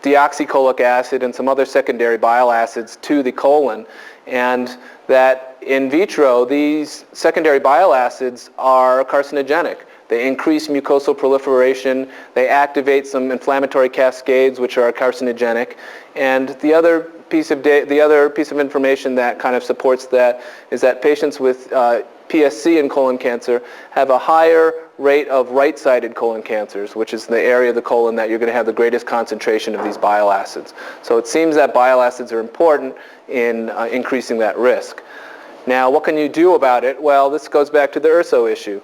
deoxycholic acid and some other secondary bile acids to the colon, and that in vitro these secondary bile acids are carcinogenic. They increase mucosal proliferation, they activate some inflammatory cascades which are carcinogenic, and the other piece of information that kind of supports that is that patients with PSC and colon cancer have a higher rate of right-sided colon cancers, which is the area of the colon that you're going to have the greatest concentration of these bile acids. So it seems that bile acids are important in increasing that risk. Now, what can you do about it? Well, this goes back to the URSO issue.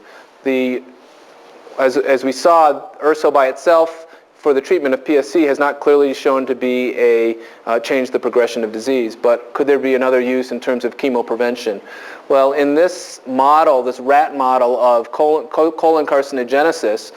As we saw, URSO by itself for the treatment of PSC has not clearly shown to be change the progression of disease, but could there be another use in terms of chemoprevention? Well, in this model, this rat model of colon carcinogenesis,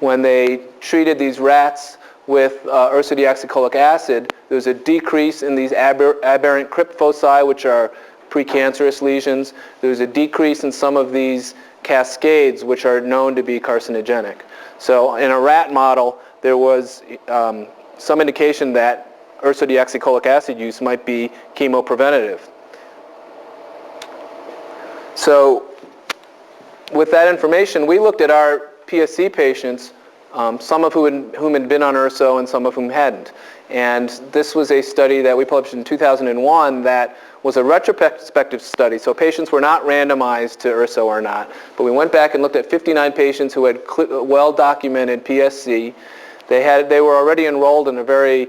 when they treated these rats with ursodeoxycholic acid, there was a decrease in these aberrant crypt foci, which are precancerous lesions. There was a decrease in some of these cascades, which are known to be carcinogenic. So in a rat model, there was some indication that ursodeoxycholic acid use might be chemopreventative. So with that information, we looked at our PSC patients, some of whom had been on URSO and some of whom hadn't. And this was a study that we published in 2001 that was a retrospective study. So patients were not randomized to URSO or not. But we went back and looked at 59 patients who had well-documented PSC. They were already enrolled in a very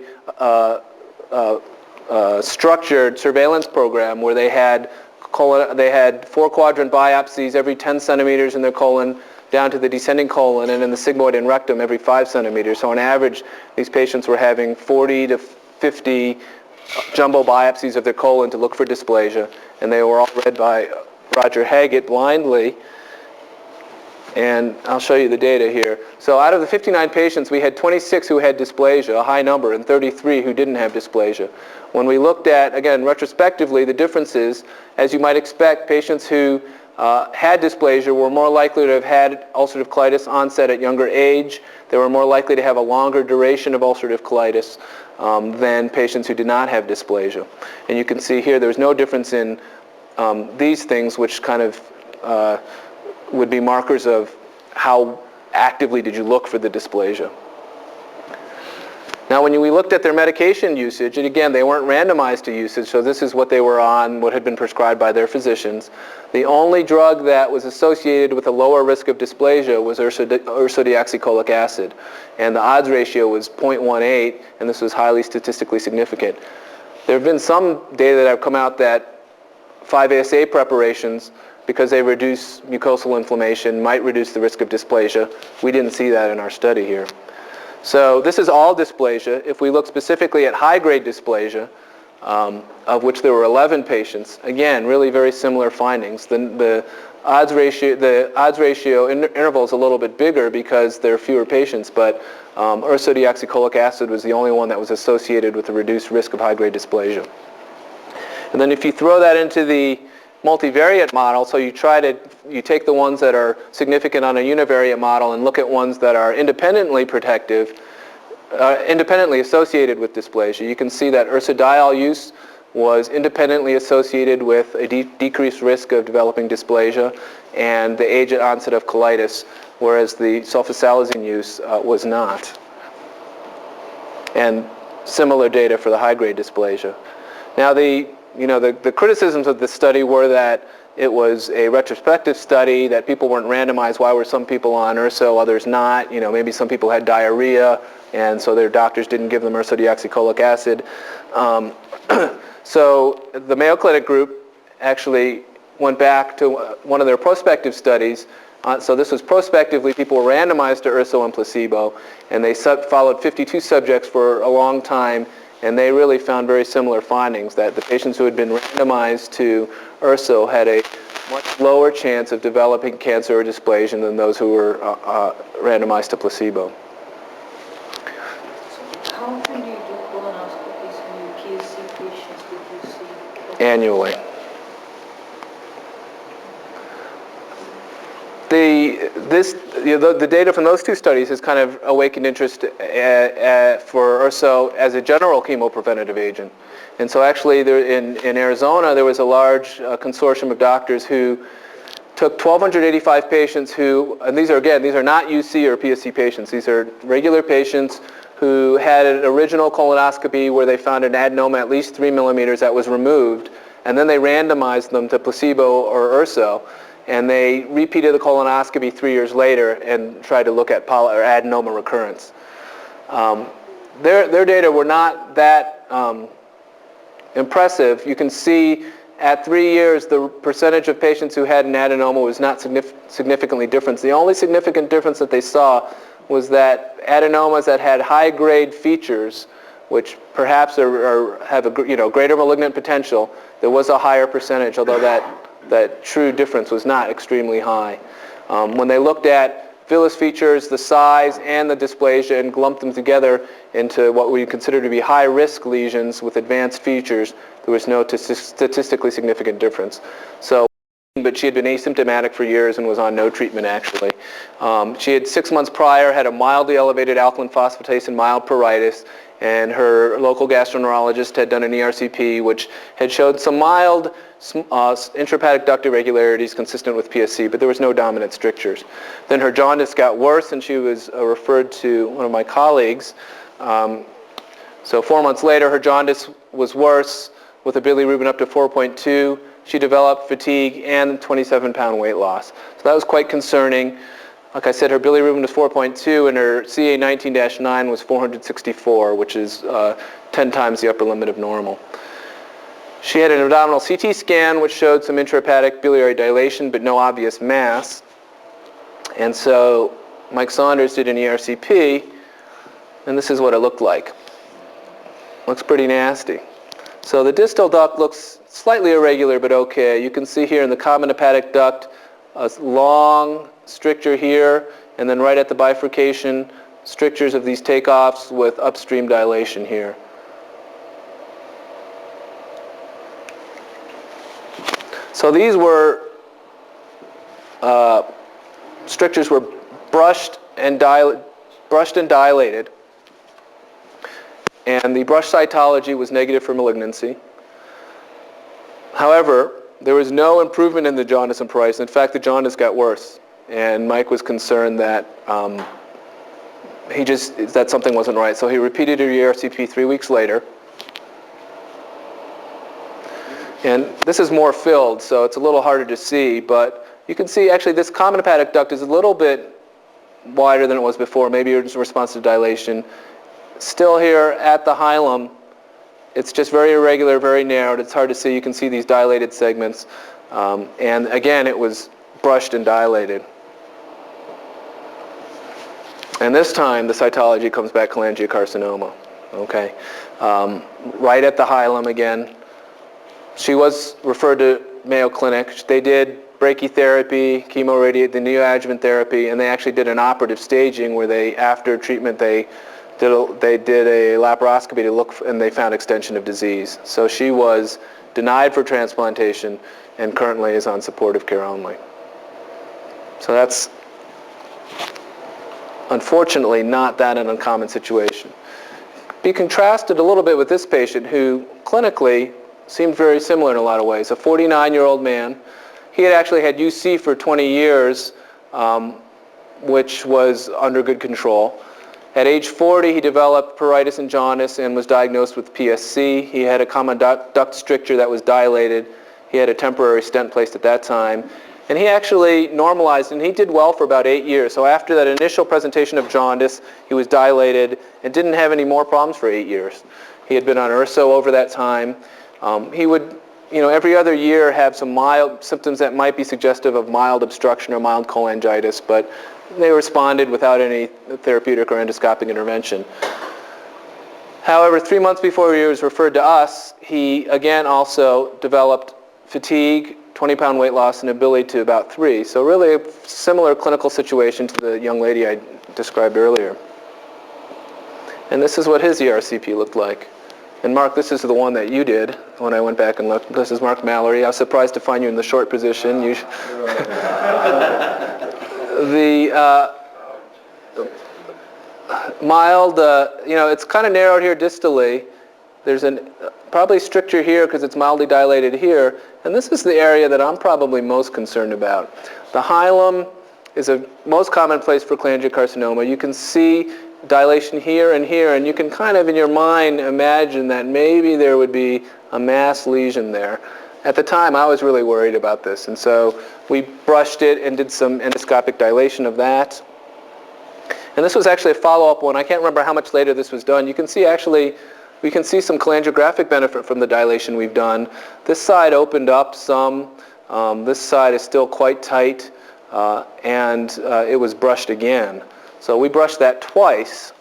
structured surveillance program where they had 4-quadrant biopsies every 10 centimeters in their colon, down to the descending colon, and in the sigmoid and rectum every 5 centimeters. So on average, these patients were having 40 to 50 jumbo biopsies of their colon to look for dysplasia, and they were all read by Roger Haggett blindly. And I'll show you the data here. So out of the 59 patients, we had 26 who had dysplasia, a high number, and 33 who didn't have dysplasia. When we looked at, again, retrospectively, the differences, as you might expect, patients who had dysplasia were more likely to have had ulcerative colitis onset at younger age. They were more likely to have a longer duration of ulcerative colitis than patients who did not have dysplasia. And you can see here there's no difference in these things, which kind of would be markers of how actively did you look for the dysplasia. Now, when we looked at their medication usage, and again, they weren't randomized to usage, so this is what they were on, what had been prescribed by their physicians. The only drug that was associated with a lower risk of dysplasia was ursodeoxycholic acid, and the odds ratio was 0.18, and this was highly statistically significant. There have been some data that have come out that 5-ASA preparations, because they reduce mucosal inflammation, might reduce the risk of dysplasia. We didn't see that in our study here. So this is all dysplasia. If we look specifically at high-grade dysplasia, of which there were 11 patients, again, really very similar findings. The odds ratio interval is a little bit bigger because there are fewer patients, but ursodeoxycholic acid was the only one that was associated with a reduced risk of high-grade dysplasia. And then if you throw that into the multivariate model, so you take the ones that are significant on a univariate model and look at ones that are independently associated with dysplasia. You can see that ursodiol use was independently associated with a decreased risk of developing dysplasia, and the age at onset of colitis whereas the sulfasalazine use was not. And similar data for the high-grade dysplasia. Now, the criticisms of this study were that it was a retrospective study, that people weren't randomized. Why were some people on urso, others not? Maybe some people had diarrhea, and so their doctors didn't give them ursodeoxycholic acid. So the Mayo Clinic group actually went back to one of their prospective studies. So this was prospectively, people were randomized to urso and placebo, and they followed 52 subjects for a long time, and they really found very similar findings, that the patients who had been randomized to urso had a much lower chance of developing cancer or dysplasia than those who were randomized to placebo. How often do you do colonoscopies in your PSC patients that you see? Annually. The data from those two studies has kind of awakened interest for urso as a general chemopreventative agent. And so actually in Arizona, there was a large consortium of doctors who took 1,285 patients and these are not UC or PSC patients. These are regular patients who had an original colonoscopy where they found an adenoma at least 3 millimeters that was removed, and then they randomized them to placebo or urso. And they repeated the colonoscopy 3 years later and tried to look at adenoma recurrence. Their data were not that impressive. You can see at 3 years the percentage of patients who had an adenoma was not significantly different. The only significant difference that they saw was that adenomas that had high-grade features, which perhaps have a greater malignant potential, there was a higher percentage, although that true difference was not extremely high. When they looked at villus features, the size, and the dysplasia, and lumped them together into what we consider to be high-risk lesions with advanced features, there was no statistically significant difference. But she had been asymptomatic for years and was on no treatment, actually. She had 6 months prior had a mildly elevated alkaline phosphatase and mild pruritus, and her local gastroenterologist had done an ERCP, which had showed some mild intrahepatic duct irregularities consistent with PSC, but there was no dominant strictures. Then her jaundice got worse, and she was referred to one of my colleagues. So 4 months later, her jaundice was worse with a bilirubin up to 4.2. She developed fatigue and 27-pound weight loss. So that was quite concerning. Like I said, her bilirubin was 4.2, and her CA19-9 was 464, which is 10 times the upper limit of normal. She had an abdominal CT scan, which showed some intrahepatic biliary dilation, but no obvious mass. And so Mike Saunders did an ERCP, and this is what it looked like. Looks pretty nasty. So the distal duct looks slightly irregular, but okay. You can see here in the common hepatic duct a long stricture here, and then right at the bifurcation, strictures of these takeoffs with upstream dilation here. So these were, strictures were brushed and dilated. And the brush cytology was negative for malignancy. However, there was no improvement in the jaundice and pruritus. In fact, the jaundice got worse. And Mike was concerned that that something wasn't right. So he repeated her ERCP 3 weeks later. And this is more filled, so it's a little harder to see. But you can see, actually, this common hepatic duct is a little bit wider than it was before. Maybe it's in response to dilation. Still here at the hilum, it's just very irregular, very narrowed. It's hard to see. You can see these dilated segments. And again, it was brushed and dilated. And this time, the cytology comes back cholangiocarcinoma. Okay. Right at the hilum again. She was referred to Mayo Clinic. They did brachytherapy, chemoradiation, the neoadjuvant therapy, and they actually did an operative staging where they, after treatment, they did a laparoscopy to look, and they found extension of disease. So she was denied for transplantation and currently is on supportive care only. So that's unfortunately not that an uncommon situation. Be contrasted a little bit with this patient who clinically seemed very similar in a lot of ways. A 49-year-old man. He had actually had UC for 20 years, which was under good control. At age 40, he developed pruritus and jaundice and was diagnosed with PSC. He had a common duct stricture that was dilated. He had a temporary stent placed at that time. And he actually normalized, and he did well for about 8 years. So after that initial presentation of jaundice, he was dilated and didn't have any more problems for 8 years. He had been on urso over that time. He would, every other year have some mild symptoms that might be suggestive of mild obstruction or mild cholangitis, but they responded without any therapeutic or endoscopic intervention. However, 3 months before he was referred to us, he again also developed fatigue, 20-pound weight loss, and ability to about 3. So really a similar clinical situation to the young lady I described earlier. And this is what his ERCP looked like. And Mark, this is the one that you did when I went back and looked. This is Mark Mallory. I was surprised to find you in the short position. The mild, it's kind of narrowed here distally. There's probably stricture here because it's mildly dilated here. And this is the area that I'm probably most concerned about. The hilum is a most common place for cholangiocarcinoma. You can see dilation here, and you can kind of in your mind imagine that maybe there would be a mass lesion there. At the time, I was really worried about this, and so we brushed it and did some endoscopic dilation of that. And this was actually a follow-up one. I can't remember how much later this was done. You can see actually, we can see some cholangiographic benefit from the dilation we've done. This side opened up some. This side is still quite tight, and it was brushed again. So we brushed that twice.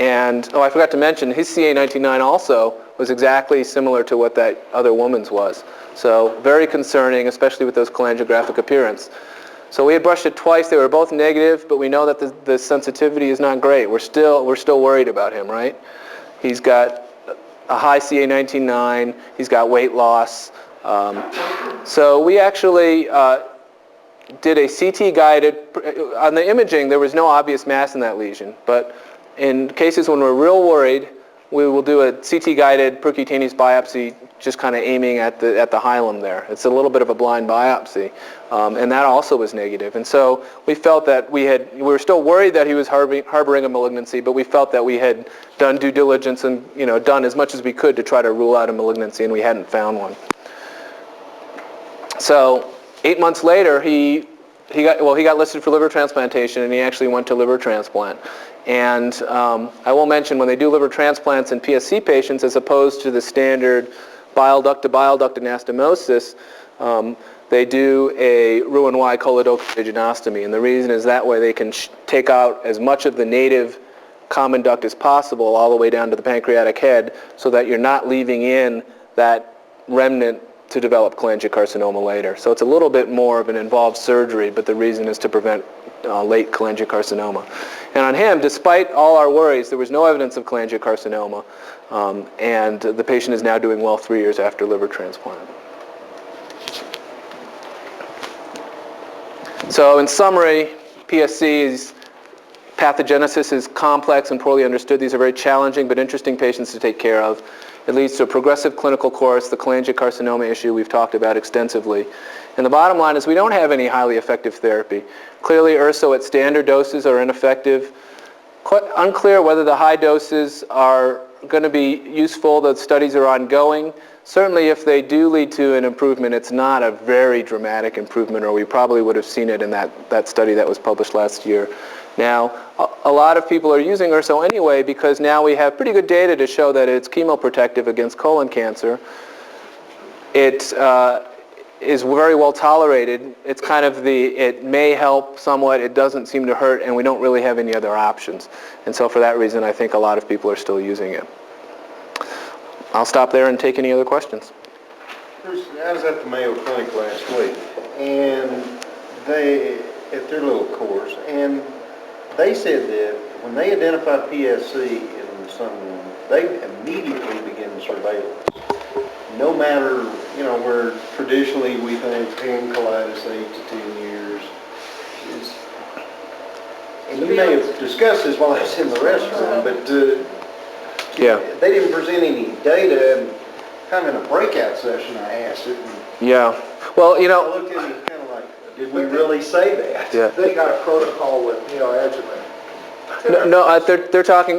And, I forgot to mention, his CA19-9 also was exactly similar to what that other woman's was. So very concerning, especially with those cholangiographic appearance. So we had brushed it twice. They were both negative, but we know that the sensitivity is not great. We're still worried about him, right? He's got a high CA19-9. He's got weight loss. So we actually did a CT-guided, on the imaging there was no obvious mass in that lesion, but in cases when we're real worried, we will do a CT-guided percutaneous biopsy just kind of aiming at the hilum there. It's a little bit of a blind biopsy, and that also was negative. And so we felt that we were still worried that he was harboring a malignancy, but we felt that we had done due diligence and done as much as we could to try to rule out a malignancy, and we hadn't found one. So 8 months later, he got listed for liver transplantation, and he actually went to liver transplant. And I will mention, when they do liver transplants in PSC patients, as opposed to the standard bile duct to bile duct anastomosis, they do a Roux-en-Y choledochordigenostomy. And the reason is that way they can take out as much of the native common duct as possible all the way down to the pancreatic head, so that you're not leaving in that remnant to develop cholangiocarcinoma later. So it's a little bit more of an involved surgery, but the reason is to prevent late cholangiocarcinoma. And on him, despite all our worries, there was no evidence of cholangiocarcinoma, and the patient is now doing well 3 years after liver transplant. So in summary, PSC's pathogenesis is complex and poorly understood. These are very challenging but interesting patients to take care of. It leads to a progressive clinical course, the cholangiocarcinoma issue we've talked about extensively. And the bottom line is we don't have any highly effective therapy. Clearly, urso at standard doses are ineffective. Quite unclear whether the high doses are going to be useful. The studies are ongoing. Certainly, if they do lead to an improvement, it's not a very dramatic improvement, or we probably would have seen it in that study that was published last year. Now, a lot of people are using urso anyway because now we have pretty good data to show that it's chemoprotective against colon cancer. It is very well tolerated. It's kind of it may help somewhat, it doesn't seem to hurt, and we don't really have any other options. And so for that reason, I think a lot of people are still using it. I'll stop there and take any other questions. I was at the Mayo Clinic last week, and at their little course, and they said that when they identify PSC in someone, they immediately begin surveillance. No matter, where traditionally we think pancolitis 8 to 10 years is, and you may have discussed this while I was in the restroom, but they didn't present any data, and kind of in a breakout session I asked it. Yeah. Well, I looked at it as kind of like a Did we really say that? Yeah. They got a protocol with neoadjuvant.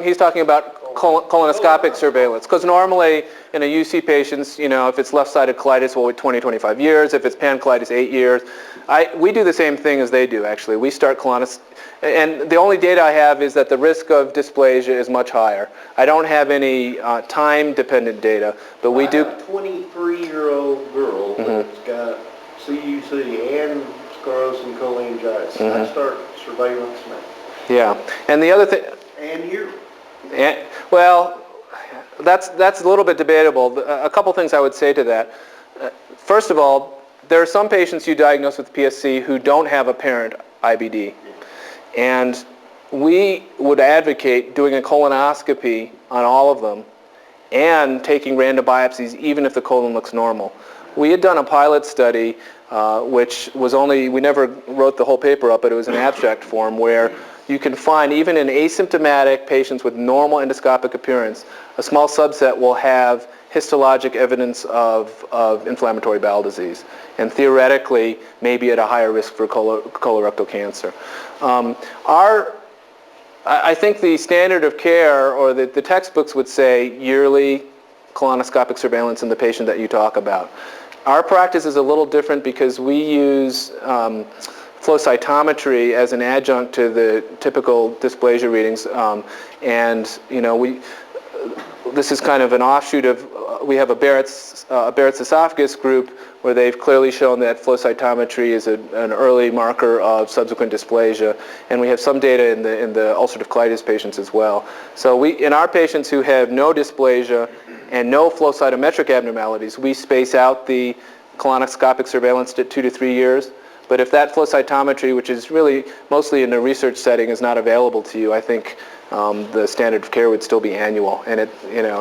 He's talking about colonoscopic surveillance, because normally in a UC patients, if it's left-sided colitis, we'll wait 20, 25 years. If it's pancolitis, 8 years. We do the same thing as they do, actually. We start and the only data I have is that the risk of dysplasia is much higher. I don't have any time-dependent data, but we do. I have a 23-year-old girl that's got CUC and sclerosing cholangitis. I start surveillance now. Yeah, and the other thing. And you. Well, that's a little bit debatable. A couple things I would say to that. First of all, there are some patients you diagnose with PSC who don't have apparent IBD. And we would advocate doing a colonoscopy on all of them and taking random biopsies even if the colon looks normal. We had done a pilot study which was we never wrote the whole paper up, but it was an abstract form where you can find, even in asymptomatic patients with normal endoscopic appearance, a small subset will have histologic evidence of inflammatory bowel disease, and theoretically may be at a higher risk for colorectal cancer. I think the standard of care, or the textbooks would say yearly colonoscopic surveillance in the patient that you talk about. Our practice is a little different because we use flow cytometry as an adjunct to the typical dysplasia readings, this is kind of an offshoot of, we have a Barrett's esophagus group where they've clearly shown that flow cytometry is an early marker of subsequent dysplasia, and we have some data in the ulcerative colitis patients as well. So in our patients who have no dysplasia and no flow cytometric abnormalities, we space out the colonoscopic surveillance to 2 to 3 years. But if that flow cytometry, which is really mostly in a research setting, is not available to you, I think the standard of care would still be annual, and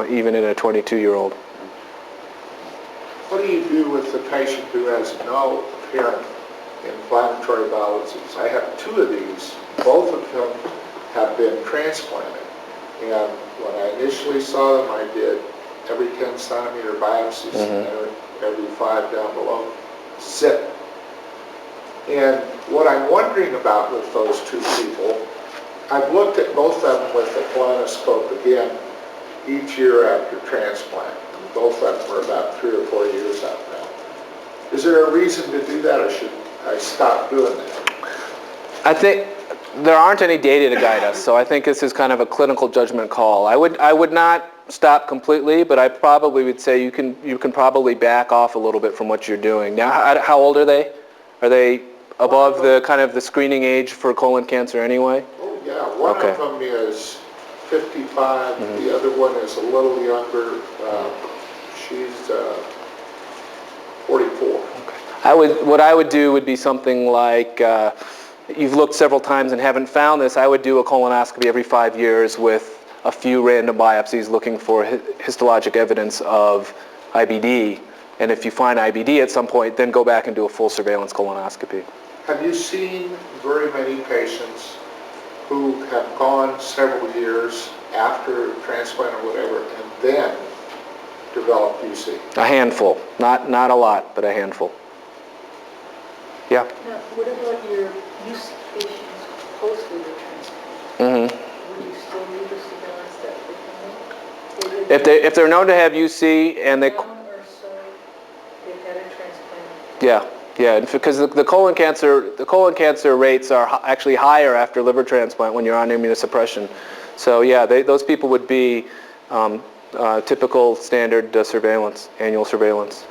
even in a 22-year-old. What do you do with the patient who has no apparent inflammatory bowel disease? I have 2 of these. Both of them have been transplanted. And when I initially saw them, I did every 10 centimeter biopsies, and every 5 down below, zip. And what I'm wondering about with those 2 people, I've looked at both of them with the colonoscope again each year after transplant. Both of them were about 3 or 4 years out now. Is there a reason to do that, or should I stop doing that? I think there aren't any data to guide us, so I think this is kind of a clinical judgment call. I would not stop completely, but I probably would say you can probably back off a little bit from what you're doing. Now, how old are they? Are they above the kind of the screening age for colon cancer anyway? Oh yeah, one of them is 55, the other one is a little younger. She's 44. What I would do would be something like, you've looked several times and haven't found this, I would do a colonoscopy every 5 years with a few random biopsies looking for histologic evidence of IBD. And if you find IBD at some point, then go back and do a full surveillance colonoscopy. Have you seen very many patients who have gone several years after transplant or whatever and then develop UC? A handful. Not a lot, but a handful. Yeah? Now, what about your UC patients post liver transplant? Would you still need the surveillance that frequently? If they're known to have UC and they... Or so they've had a transplant? Yeah, because the colon cancer rates are actually higher after liver transplant when you're on immunosuppression. So yeah, those people would be typical standard surveillance, annual surveillance.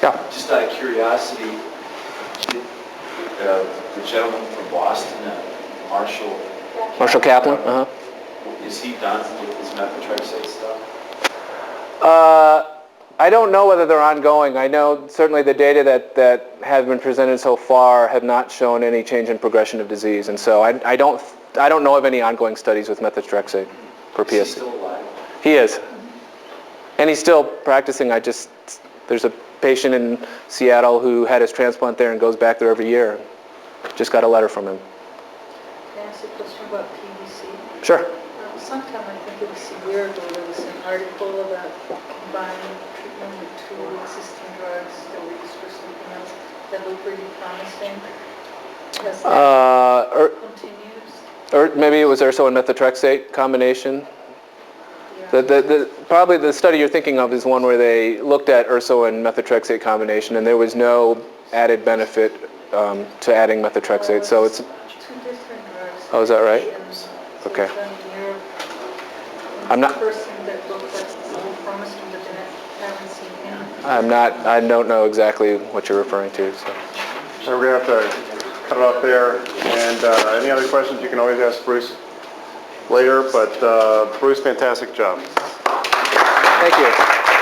Yeah. Just out of curiosity, the gentleman from Boston, Marshall Kaplan? Is he done with his methotrexate stuff? I don't know whether they're ongoing. I know certainly the data that have been presented so far have not shown any change in progression of disease, and so I don't know of any ongoing studies with methotrexate for PSC. Is he still alive? He is, and he's still practicing. There's a patient in Seattle who had his transplant there and goes back there every year. Just got a letter from him. Can I ask a question about PVC? Sure. Sometime, I think it was a year ago, there was an article about combining treatment with two existing drugs that were used for something else that looked pretty promising. Has that continues? Or maybe it was urso and methotrexate combination. Yeah. Probably the study you're thinking of is one where they looked at urso and methotrexate combination, and there was no added benefit to adding methotrexate. So it's two different drugs. Oh, is that right? And Okay. so it's done in Europe. I'm not- The person that looked like a little promising, but then I haven't seen him. I don't know exactly what you're referring to. So. So we're going to have to cut it off there. And any other questions, you can always ask Bruce later. But Bruce, fantastic job. Thank you.